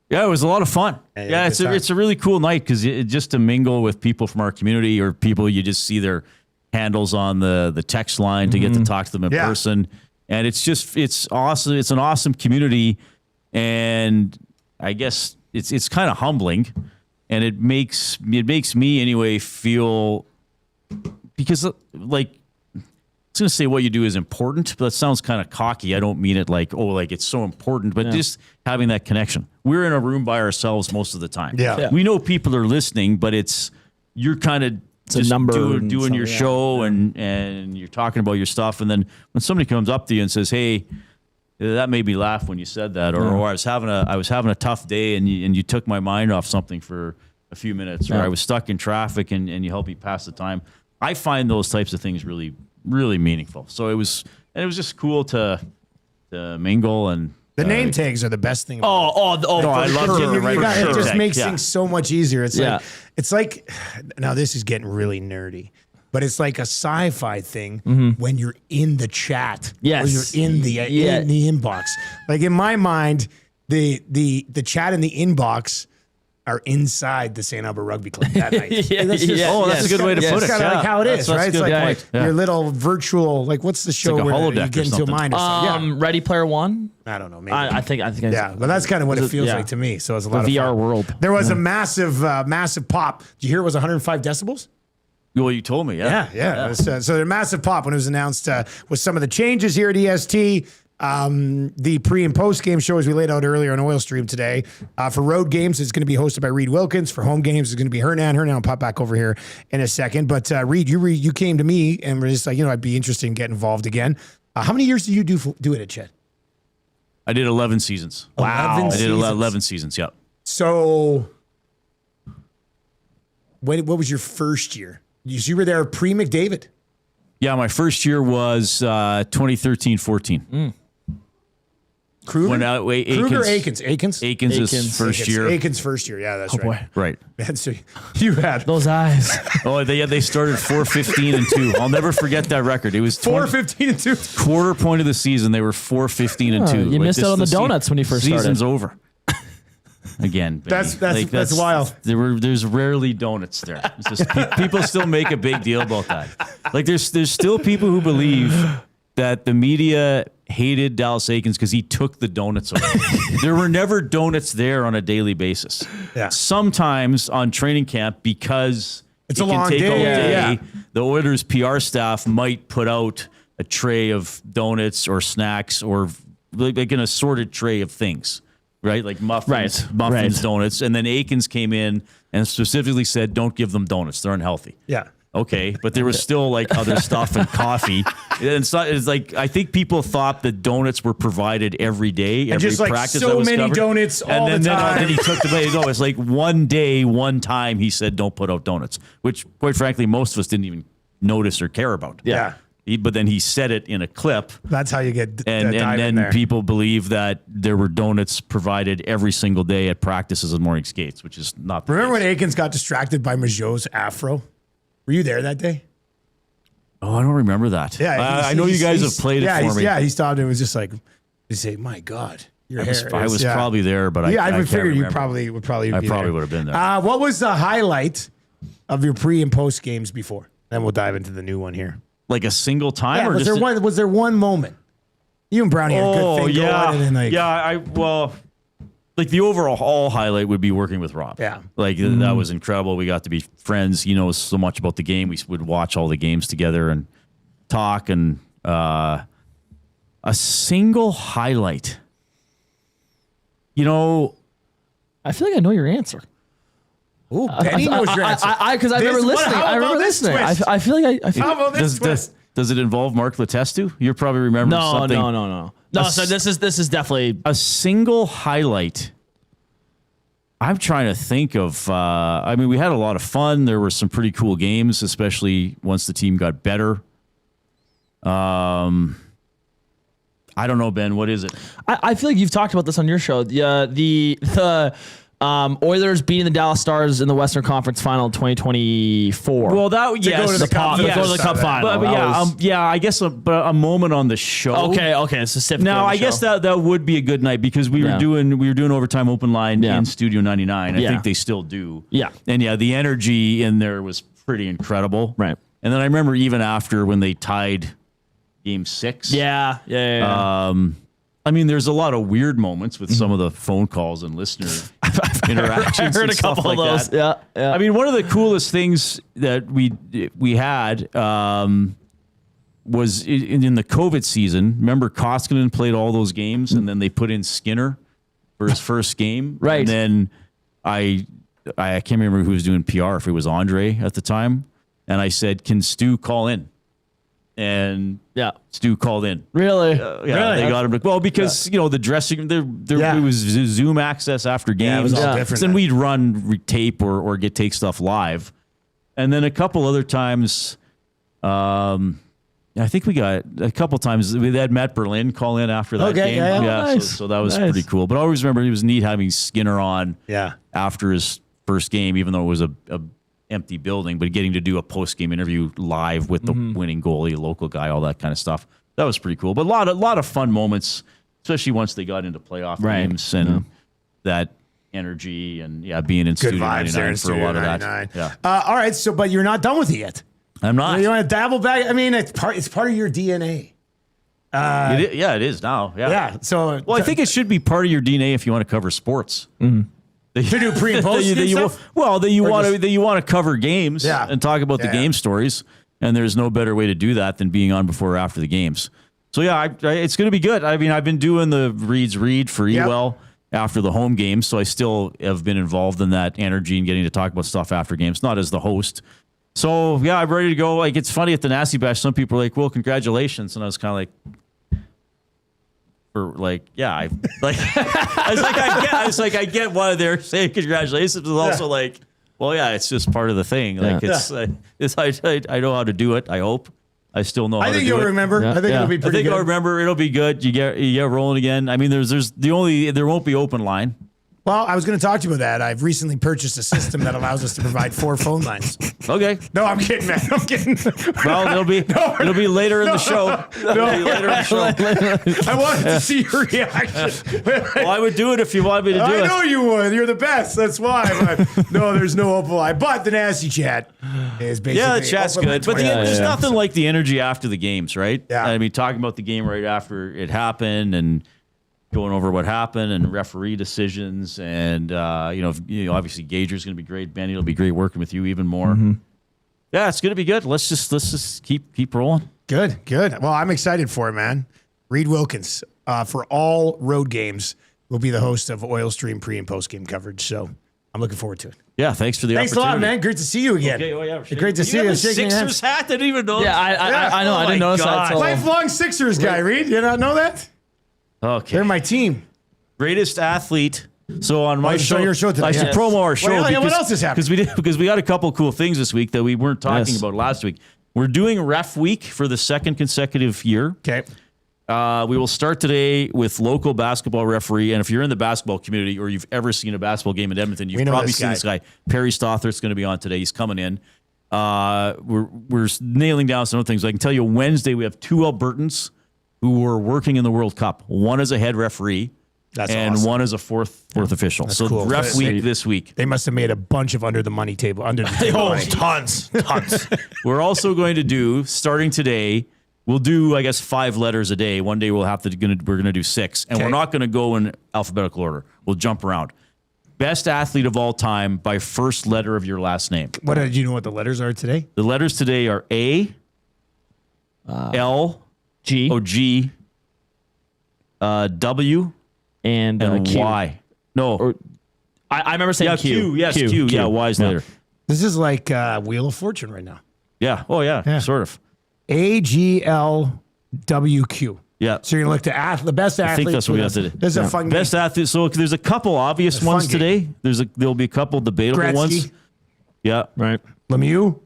Yeah, it was a lot of fun. Yeah, Yeah, good time. it's a really cool night because just to mingle with people from our community or people you just see their handles on the text line to get to talk to them in Yeah. person. And it's awesome. It's an awesome community. And I guess it's kind of humbling. And it makes me anyway feel, because like, I was going to say what you do is important, but that sounds kind of cocky. I don't mean it like, oh, like it's so important, but just having that connection. We're in a room by ourselves most of the time. Yeah. We know people are listening, but you're kind of just a number and doing your something, show and you're talking about your stuff. And then when somebody comes up to you and says, hey, that made me laugh when you said that, or I was having a tough day and you took my mind off something for a few minutes, or I was stuck in traffic and you helped me pass the time. I find those types of things really, really meaningful. So it was just cool to mingle and The name tags are the best thing. no, I love getting the right It just tag. makes Yeah. things so much easier. Yeah. It's like now this is getting really nerdy, but it's like a sci-fi thing when you're in the chat. Yes. Or you're in the inbox. Like in my mind, the chat in the inbox are inside the St. Albert Rugby Club that night. Yeah, Like, that's just- yeah. Oh, that's a good way to It's put it. kind of like how it is, That's right? It's good like point. Yeah. your little virtual, like what's the show like a where you holodeck get or into a something. mind or something? Ready Player One. Yeah, I don't know. Maybe. I think. Yeah, but that's kind of what it feels yeah. like to me. So it's a lot The of VR fun. world. There was a massive pop. Did you hear it was 105 decibels? Well, you told me, yeah. Yeah. It was, so a massive pop when it was announced with some of the changes here at EST. The pre and post game show, as we laid out earlier on Oil Stream today. For road games, it's going to be hosted by Reid Wilkins. For home games, it's going to be Hernan. Hernan will pop back over here in a second. But Reid, you came to me and were just like, I'd be interested in getting involved again. How many years did you do it at Chet? I did 11 seasons. Wow. I did 11 seasons, yeah. So, what was your first year? You were there pre McDavid. Yeah, my first year was 2013-14. Kruger? When Kruger, Aikens. Aikens' Aikens. first year. Aikens' first year. Yeah, that's right. Boy, Right. And so you had those eyes. Oh, they started 4-15-2. I'll never forget that record. It was 4-15-2. quarter point of the season. They were 4-15-2. You missed out on the donuts when you first started. Season's over. Again, Benny. That's wild. There's rarely donuts there. It's just people still make a big deal about that. Like there's still people who believe that the media hated Dallas Aikens because he took the donuts away. There were never donuts there on a daily basis. Yeah. Sometimes on training camp, because It's it a can long take day, all day, yeah. the Oilers PR staff might put out a tray of donuts or snacks or like an assorted tray of things. Right, like muffins, Right. donuts, and then Aikens came in and specifically said, "Don't give them donuts; they're unhealthy." Yeah. Okay, but there was still like other stuff and coffee. And it's like I think people thought that donuts were provided every day, every just, like, practice. so that was many covered. donuts all and the then, time. Then he took them away. No, it's like one day, one time he said, "Don't put out donuts," which, quite frankly, most of us didn't even notice or care about. Yeah. But then he said it in a clip. That's how you get And dive in then there. people believe that there were donuts provided every single day at practices and morning skates, which is not the Remember when case. Aikens got distracted by Majot's afro? Were you there that day? Oh, I don't remember that. Yeah. I know you guys have played it for me. Yeah, he stopped and was just like, he say, "My God, your hair." I was probably there, but Yeah, I I would can't figure you remember. probably would I be probably there. would have been there. What was the highlight of your pre and post games before? Then we'll dive into the new one here. Like a single time, Yeah, or was just there one moment? You and Brownie had a good thing going, and then like the overall highlight would be working with Rob. Yeah. Like that was incredible. We got to be friends. He knows so much about the game. We would watch all the games together and talk. And a single highlight. I feel like I know your answer. Ooh, Benny knows your answer. Because I remember listening. How I remember about this listening. twist? I feel like I feel. How about this twist? Does it involve Mark Letestu? You're probably remembering something. No. So this is definitely A single highlight. I'm trying to think of. We had a lot of fun. There were some pretty cool games, especially once the team got better. I don't know, Ben. What is it? I feel like you've talked about this on your show. The Oilers beating the Dallas Stars in the Western Conference Final in 2024. Well, that go to the Cup. Go to the Cup final. But I guess a moment on the show. Okay, specifically. Now, I guess that would be a good night because we were doing overtime open line in Studio 99. I think they still do. Yeah. And the energy in there was pretty incredible. Right. And then I remember even after when they tied Game 6. Yeah. I mean, there's a lot of weird moments with some of the phone calls and listener interactions. I heard and a couple stuff of like those. that. Yeah. I mean, one of the coolest things that we had was in the COVID season. Remember, Koskinen played all those games, and then they put in Skinner for his first game. Right. And then I can't remember who was doing PR, if it was Andre at the time. And I said, "Can Stu call in?" And Stu called in. Really? Really? They got him. Because the dressing room, it was Zoom access after games. Yeah, it was all different Then then. we'd run tape or take stuff live, and then a couple other times, I think we got a couple times we had Matt Berlin call in after that game. yeah. Nice. So that was Nice. pretty cool. But I always remember it was neat having Skinner on after his first game, even though it was a empty building, but getting to do a post-game interview live with the winning goalie, local guy, all that kind of stuff. That was pretty cool. But a lot of fun moments, especially once they got into playoff games and that energy and being in Good Studio vibes 99 there in for a Studio lot 99. of that. Yeah. All right, but you're not done with it yet. I'm not. You want to dabble back? I mean, it's part of your DNA. It is now. Yeah. Yeah. So, Well, I think it should be part of your DNA if you want to cover sports. to do pre and post stuff. That you want to cover games and talk about the game stories, and there's no better way to do that than being on before or after the games. So it's going to be good. I mean, I've been doing the Reid's Read for Ewell after the home games, so I still have been involved in that energy and getting to talk about stuff after games, not as the host. So I'm ready to go. Like, it's funny at the Nasty Bash, some people are like, "Well, congratulations," and I was kind of like. I get why they're saying congratulations, but also it's just part of the thing. Like I know how to do it. I hope I still know. I think you'll remember. I think it'll be pretty good. I'll remember. It'll be good. You get rolling again. I mean, there won't be open line. Well, I was going to talk to you about that. I've recently purchased a system that allows us to provide 4 phone lines. Okay. No, I'm kidding, man. I'm kidding. Well, it'll be later in the show. I wanted to see your reaction. Well, I would do it if you wanted me to do it. I know you would. You're the best. That's why. But no, there's no open line. But the Nasty Chat is basically the chat's open good. line But there's nothing like the energy after the games, right? Yeah. I mean, talking about the game right after it happened and going over what happened and referee decisions and obviously Gager's going to be great. Benny will be great working with you even more. Yeah, it's going to be good. Let's just keep rolling. Good. Well, I'm excited for it, man. Reid Wilkins for all road games will be the host of Oil Stream pre and post game coverage. So I'm looking forward to it. Yeah, thanks for the Thanks opportunity. a lot, man. Great to see you again. Okay, great to see you. You have a Shaking hands. Sixers hat? I didn't even know. Yeah, I know. I didn't notice that. Till- Lifelong Sixers guy, Reid. You not know that? Okay. They're my team. Greatest athlete. So on my show, your show today. I should promo our show. What else is happening? Because we got a couple cool things this week that we weren't talking about last week. We're doing Ref Week for the second consecutive year. Okay. We will start today with local basketball referee. And if you're in the basketball community or you've ever seen a basketball game in Edmonton, you've probably seen this guy. Perry Stothert's going to be on today. He's coming in. We're nailing down some other things. I can tell you Wednesday we have 2 Albertans who were working in the World Cup. One is a head referee. That's and awesome. one is a fourth official. That's so cool. Ref Week this week. They must have made a bunch of under the table money. tons. We're also going to do, starting today, we'll do, I guess, 5 letters a day. One day we're going to do 6. And we're not going to go in alphabetical order. We'll jump around. Best athlete of all time by first letter of your last name. What did you know what the letters are today? The letters today are A, L, G, W, and Q. Y. No. I remember saying Q. Yes, Q. Yeah, Y's later. This is like Wheel of Fortune right now. Yeah. Oh, yeah. Sort of. AGLWQ. Yeah. So you're going to look to the best athlete. I think that's what we have to do. This is a fun game. Best athlete. So there's a couple obvious ones today. There'll be a couple debatable ones. Yeah. Right. Lemieux.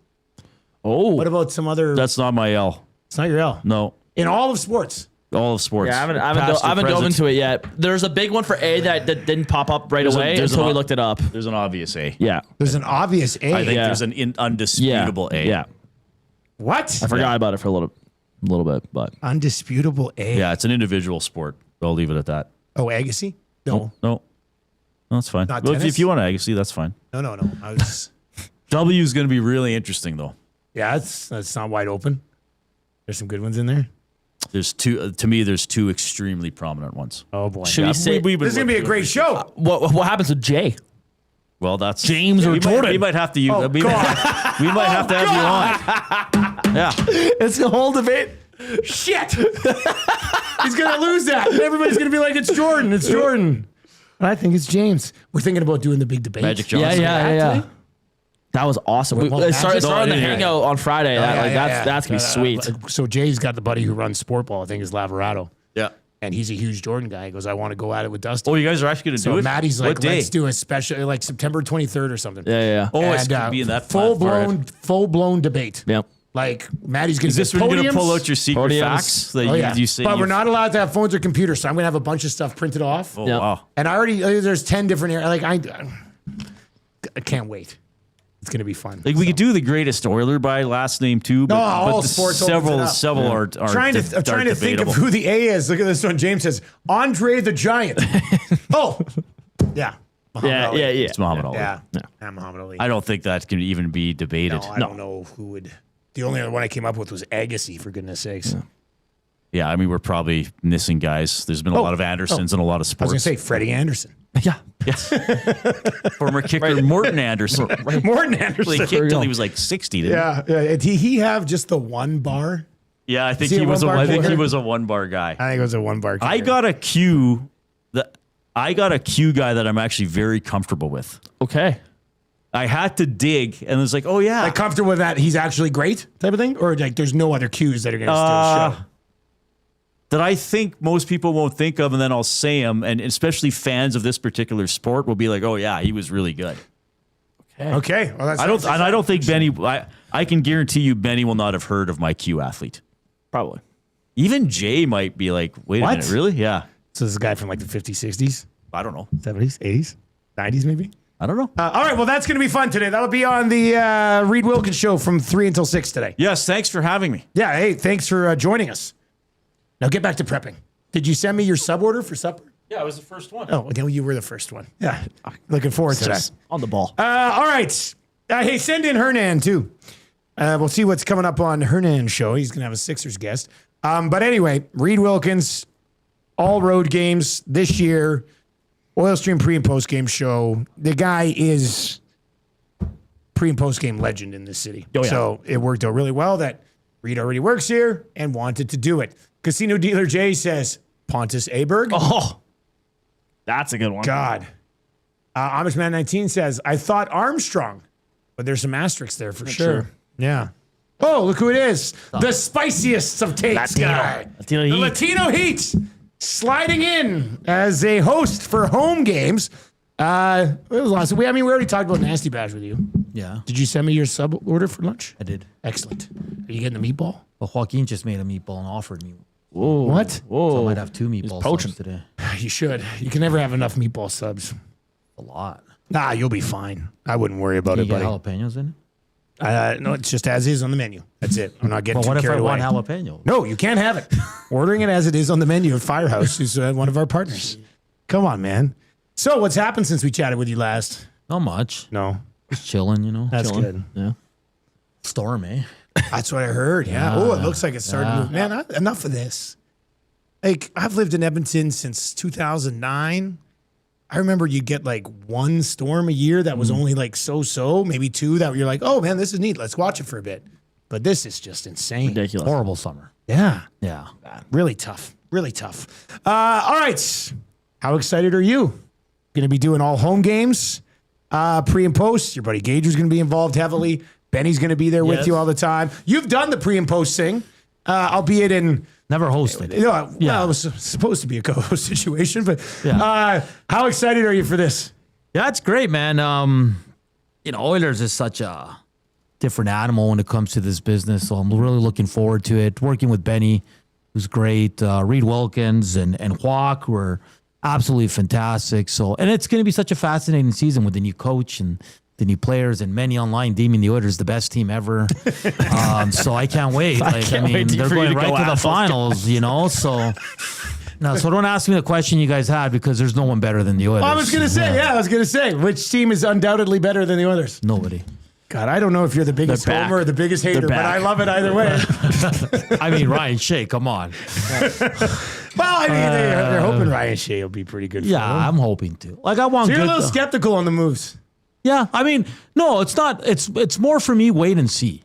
Oh. What about some other? That's not my L. It's not your L. No. In all of sports. All of sports. Yeah, I Past haven't or dove present. into it yet. There's a big one for A that didn't pop up right away until we looked it up. There's an obvious A. Yeah. There's an obvious A. I think Yeah. there's an undisputable A. Yeah. What? I forgot about it for a little bit, but Undisputable A. Yeah, it's an individual sport. I'll leave it at that. Oh, Agassi? No. No, that's fine. Not Well, if tennis? you want to Agassi, that's fine. No. I was. W is going to be really interesting, though. Yeah, that's not wide open. There's some good ones in there. There's two. To me, there's two extremely prominent ones. Oh boy. should we say This is gonna be a great show. what happens with Jay? Well, that's James or we Jordan? we might have to use. Oh, we God. might have to have you on. Yeah. It's a whole debate. Shit. He's gonna lose that. And everybody's gonna be like, it's Jordan. It's Jordan. And I think it's James. We're thinking about doing the big debate. Magic Johnson. Yeah. That was awesome. Well, It started Magic- on the Yeah. hangout on Friday. That's gonna be sweet. So Jay's got the buddy who runs sport ball. I think is Laverado, Yeah. and he's a huge Jordan guy. He goes, I want to go at it with Dustin. Oh, you guys are actually going to So do it? Maddie's like, What day? let's do a special, like September 23rd or something. Yeah. Oh, it's And, going to be in that full platform. blown debate. Yep. Like Maddie's gonna. Is this get when you're going to podiums. pull out your secret Podiums. facts that Oh yeah, you say? but we're you- not allowed to have phones or computers, so I'm gonna have a bunch of stuff printed off. Oh, Yep. wow. And I already there's 10 different areas. Like I can't wait. It's gonna be fun. Like we could do the greatest Oiler by last name too, but, No, all but sports opens it several up. are I'm trying to think debatable. of who the A is. Look at this one. James says Andre the Giant. Oh, yeah. Muhammad Yeah. Ali. Yeah. It's Muhammad Ali. Yeah. Muhammad Ali. I don't think that can even be debated. I don't know who would. The only other one I came up with was Agassi, for goodness sakes. Yeah, I mean we're probably missing guys. There's been a lot of Andersons and a lot of I was sports. gonna say Freddie Anderson. Yeah. Former kicker Morton Anderson. Morton He Anderson. kicked till he was like 60. Didn't Yeah. Did he have just the one bar? he? Yeah, I think he he a was. one-bar I think he player? was a one bar guy. I think it was a one bar. I got a Q guy that I'm actually very comfortable with. Okay. I had to dig, and it's like, oh yeah, like comfortable with that. He's actually great type of thing, or like there's no other cues that are gonna steal the show. that I think most people won't think of, and then I'll say them, and especially fans of this particular sport will be like, "Oh yeah, he was really good." Okay. Well, that's I don't think Benny. I can guarantee you, Benny will not have heard of my Q athlete. Probably. Even Jay might be like, "Wait What? a minute, really? Yeah, So this is a guy from like the 50s, 60s, I don't know. 70s, 80s, 90s, maybe. I don't know." All right. Well, that's going to be fun today. That'll be on the Reid Wilkins show from 3 until 6 today. Yes, thanks for having me. Yeah. Hey, thanks for joining us. Now get back to prepping. Did you send me your sub order for supper? Yeah, it was the first one. Oh, no, you were the first one. Yeah. Looking forward to that. On the ball. All right. Hey, send in Hernan too. We'll see what's coming up on Hernan's show. He's going to have a Sixers guest. But anyway, Reid Wilkins, all road games this year, Oil Stream pre and post game show. The guy is pre and post game legend in this city. Oh, yeah. So it worked out really well that Reid already works here and wanted to do it. Casino Dealer Jay says Pontus Aberg. Oh, that's a good one. God. Amish Man 19 says, I thought Armstrong, but there's some asterisks there for sure. sure. Yeah. Oh, look who it is. The spiciest of takes guy. Latino The Heat. Latino Heat sliding in as a host for home games. It was awesome. We already talked about Nasty Bash with you. Yeah, Did you send me your sub order for lunch? I did. Excellent. Are you getting the meatball? Well, Joaquin just made a meatball and offered me. Whoa. What? So I Whoa. might have 2 meatball poaching. subs today. You should. You can never have enough meatball subs. A lot. Nah, you'll be fine. I wouldn't worry about Do it, you get buddy. jalapenos in it? No, it's just as is on the menu. That's it. I'm not getting Well, what too if I carried away. want jalapeno? No, you can't have it. Ordering it as it is on the menu at Firehouse, who's one of our partners. Come on, man. So, what's happened since we chatted with you last? Not much. No, Just chilling, you know. that's Chilling. good. Yeah. Storm, eh? That's what I heard. Yeah. Oh, it looks like it's starting to move. Man, enough of this. Like, I've lived in Edmonton since 2009. I remember you'd get like one storm a year that was only like so, maybe 2 that you're like, oh man, this is neat. Let's watch it for a bit. But this is just insane. Ridiculous. Horrible summer. Yeah. Yeah. Really tough. Really tough. All right. How excited are you? Going to be doing all home games, pre and post. Your buddy Gage is going to be involved heavily. Benny's going to be there with Yes. you all the time. You've done the pre and post thing, albeit in, Never hosted. well, it was supposed to be a co-host situation, but Yeah. how excited are you for this? Yeah, it's great, man. You know, Oilers is such a different animal when it comes to this business, so I'm really looking forward to it. Working with Benny, who's great. Reid Wilkins and Joaquin were absolutely fantastic. So, and it's going to be such a fascinating season with the new coach and the new players, and many online deeming the Oilers the best team ever. So I can't wait. Like, I mean, they're going right to the finals, you know. So no, so don't ask me the question you guys had, because there's no one better than the Oilers. I was going to say, which team is undoubtedly better than the Oilers? Nobody. God, I don't know if you're the biggest homer or the biggest hater, but I love it either way. I mean, Ryan Shea, come on. Well, I mean, they're hoping Ryan Shea will be pretty good. Yeah, for them. I'm hoping to. Like, I want. So you're good, a little skeptical on the moves. Yeah, I mean, no, it's not. It's more for me. Wait and see.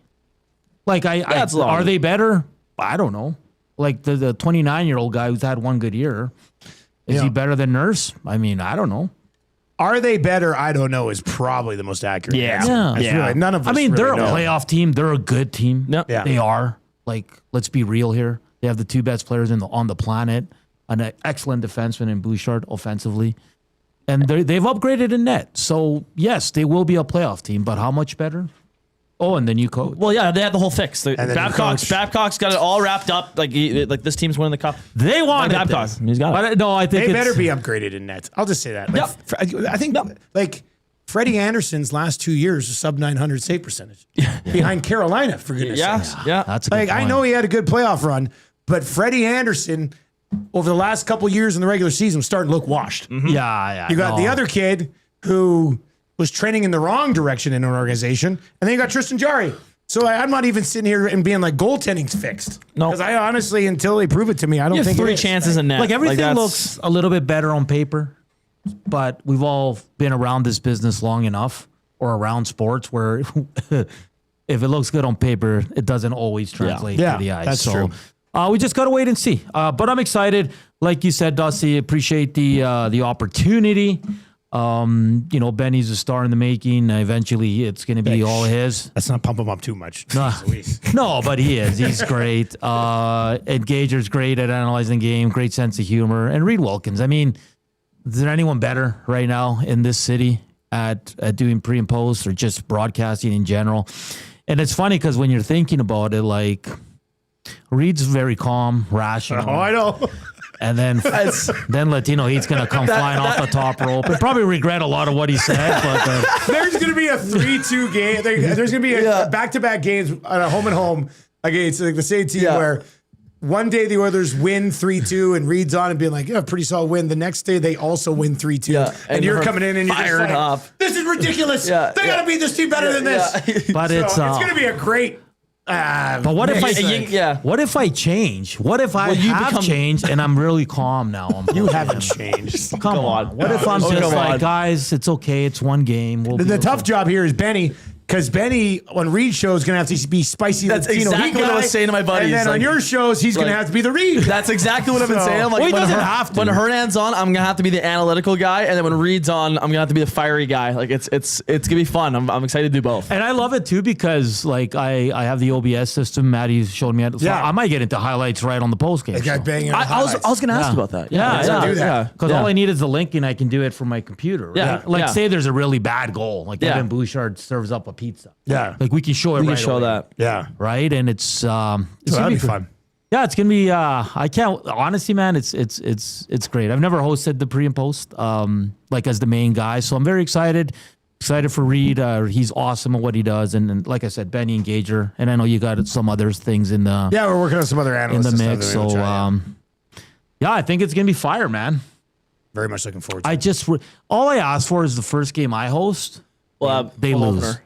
Like, are they better? I don't know. Like the 29-year-old guy who's had one good year, is he better than Nurse? I mean, I don't know. Are they better? I don't know. Is probably the most accurate. Yeah. Really, none of us. I mean, really they're a know. playoff team. They're a good team. Yep. Yeah. They are. Like, let's be real here. They have the two best players on the planet, an excellent defenseman in Bouchard offensively, and they've upgraded in net. So yes, they will be a playoff team. But how much better? Oh, and the new coach. Well, yeah, they had the whole fix. Babcock's Babcock's got it all wrapped up. Like this team's winning the cup. They want Babcock. He's got it. But no, I think They it's, better be upgraded in nets. I'll just say that. Like, I think like Freddie Anderson's last 2 years is sub 900 save percentage behind Carolina, for goodness sakes. Yeah. That's a good Like, I point. know he had a good playoff run, but Freddie Anderson over the last couple years in the regular season was starting to look washed. Yeah. You got the other kid who was trending in the wrong direction in an organization, and then you got Tristan Jarry. So I'm not even sitting here and being like goaltending's fixed. No. Because I honestly, until they prove it to me, I don't You have think it 3 is. chances in net. Like, everything that's- looks a little bit better on paper, but we've all been around this business long enough, or around sports, where if it looks good on paper, it doesn't always translate Yeah, to the ice. that's so, true. We just got to wait and see. But I'm excited. Like you said, Dusty, appreciate the opportunity. You know, Benny's a star in the making. Eventually, it's going to be all his. Let's not pump him up too much. No, but he is. He's great. And Gager's great at analyzing game, great sense of humor. And Reid Wilkins. I mean, is there anyone better right now in this city at doing pre and post, or just broadcasting in general? And it's funny because when you're thinking about it, like, Reid's very calm, rational. Oh, I know. And then Latino Heat's going to come flying off the top rope and probably regret a lot of what he said. But There's going to be a 3-2 game. There's going to be a back-to-back games on a home and home against like the same team where one day the Oilers win 3-2 and Reid's on and being like, yeah, pretty solid win. The next day they also win 3-2. Yeah, and you're coming in and you're fired just like, up. This is ridiculous. They got to beat this team better than this. but So it's going to be a great. But what if What if I change? What if I have changed and I'm really calm now? You haven't changed. Come on. What if I'm just like, guys, it's okay. It's one game. We'll The tough job here is Benny, because Benny on Reid's show is going to have to be spicy. That's Latino exactly Heat what I guy, was saying to my buddies. And then on Like- your shows, he's going to like- have to be the Reid. That's exactly what I've been So- saying. I'm like, Well, he doesn't have to. When Hernan's on, I'm gonna have to be the analytical guy, and then when Reid's on, I'm gonna have to be the fiery guy. Like it's gonna be fun. I'm excited to do both. And I love it too, because like I have the OBS system. Maddie's showed me. So I might get into highlights right on the post game. The guy banging on I was highlights. gonna ask about that. do that. Because all I need is the link, and I can do it from my computer. Right? Yeah, Like, yeah. say there's a really bad goal, like Yeah. Evan Bouchard serves up a pizza. Yeah. Like, we can show it. We can right show away, that. Yeah. right? And it's So gonna that'd be fun. Yeah, it's gonna be. I can't honestly, man. It's great. I've never hosted the pre and post, like as the main guy, so I'm very excited. Excited for Reid. He's awesome at what he does, and like I said, Benny and Gager, and I know you got some other things in the Yeah, we're working on some other in analysts the and stuff mix. that we'll So try out. yeah, I think it's gonna be fire, man. Very much looking forward to I it. just all I ask for is the first game I host. Well, They home lose. opener.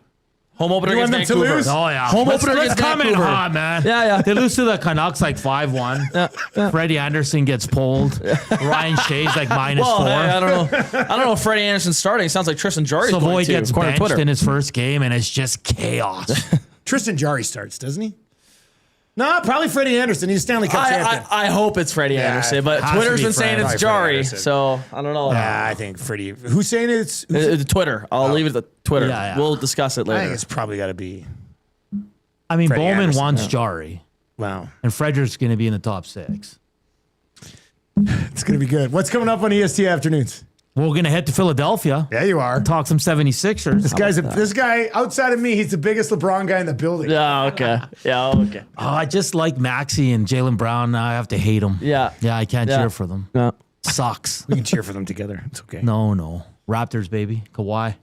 Home opener You want against them to Vancouver. lose? Oh yeah, Home opener let's against come in Vancouver. hot, man. Yeah. They lose to the Canucks like 5-1. Freddie Anderson gets pulled. Ryan Shea's like -4. Well, hey, I don't know. I don't know if Freddie Anderson's starting. It sounds like Tristan Jarry's Savoy going to, gets according to benched Twitter. in his first game, and it's just chaos. Tristan Jarry starts, doesn't he? No, probably Freddie Anderson. He's a Stanley Cup champion. I hope it's Freddie Anderson, but has to Twitter's be been saying Freddie. it's Probably Jarry, Anderson. so I don't know. I think Freddie. Who's saying it's? Twitter. I'll leave it at Twitter. Yeah. We'll discuss it I think later. it's probably got to be. I mean, Freddie Bowman Anderson, wants Jarry, Wow, and Frederick's going to be in the top 6. it's gonna be good. What's coming up on EST afternoons? We're going to head to Philadelphia. Yeah, you are. Talk some 76ers. This guy, outside of me, he's the biggest LeBron guy in the building. Yeah, okay. Yeah, okay. Oh, I just like Maxey and Jaylen Brown. Now I have to hate them. Yeah. Yeah, I can't cheer for them. No. Sucks. We can cheer for them together. It's okay. No. Raptors, baby. Kawhi.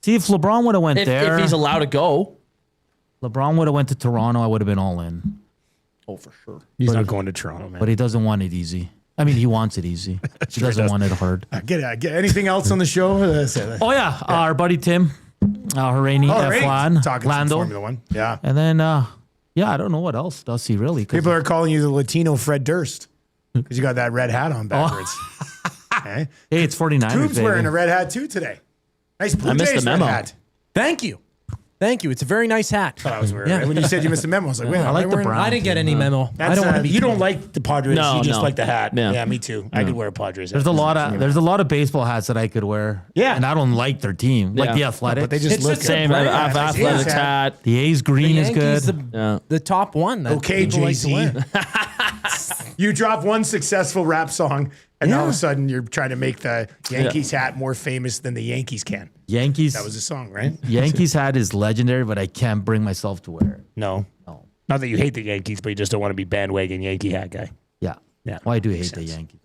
See, if LeBron would have went there. If he's allowed to go. LeBron would have went to Toronto, I would have been all in. Oh, for sure. He's not going to Toronto, man. But he doesn't want it easy. I mean, he wants it easy. He doesn't want it hard. Get anything else on the show? Oh, yeah. Our buddy Tim. Hernan F1. Talking Lando. Formula One. Yeah. And then, I don't know what else does he really. People are calling you the Latino Fred Durst because you got that red hat on backwards. Okay. Hey, it's 49ers, Tube's baby. wearing a red hat too today. Nice Blue I missed Jays the red memo. hat. Thank you. It's a very nice hat. Thought I was wearing Yeah. it. When you said you missed a memo, I was like, wait, I like the wearing- brown. I didn't get any memo. I don't want to be. You don't like the Padres. No, you just no. like the hat. Yeah. Yeah, me too. I could wear a Padres hat. There's a lot of baseball hats that I could wear. Yeah. And I don't like their team. Like Yeah. the Athletics. But they just It's look just Same. brand. Athletics hat. the A's green is good. The top one. That Okay, people like to JC. wear. You drop one successful rap song, and all of a sudden you're trying to make the Yankees hat more famous than the Yankees can. Yankees. That was a song, right? Yankees hat is legendary, but I can't bring myself to wear it. No. Not that you hate the Yankees, but you just don't want to be bandwagon Yankee hat guy. Yeah. Yeah. Well, I do hate the Yankees.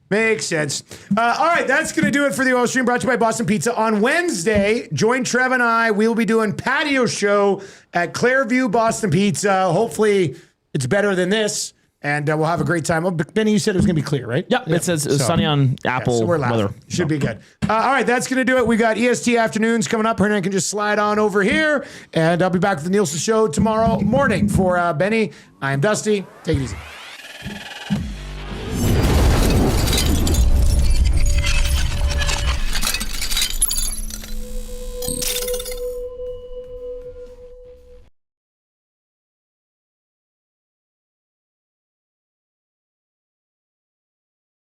Makes sense. All right, that's going to do it for the Oil Stream, brought to you by Boston Pizza. On Wednesday, join Trev and I. We will be doing patio show at Clairview Boston Pizza. Hopefully, it's better than this, and we'll have a great time. Oh, Benny, you said it was going to be clear, right? Yep. It says sunny on Apple so we're laughing. weather. Should be good. All right, that's going to do it. We got EST afternoons coming up. Hernan can just slide on over here, and I'll be back with the Nielsen Show tomorrow morning. For Benny, I am Dusty. Take it easy.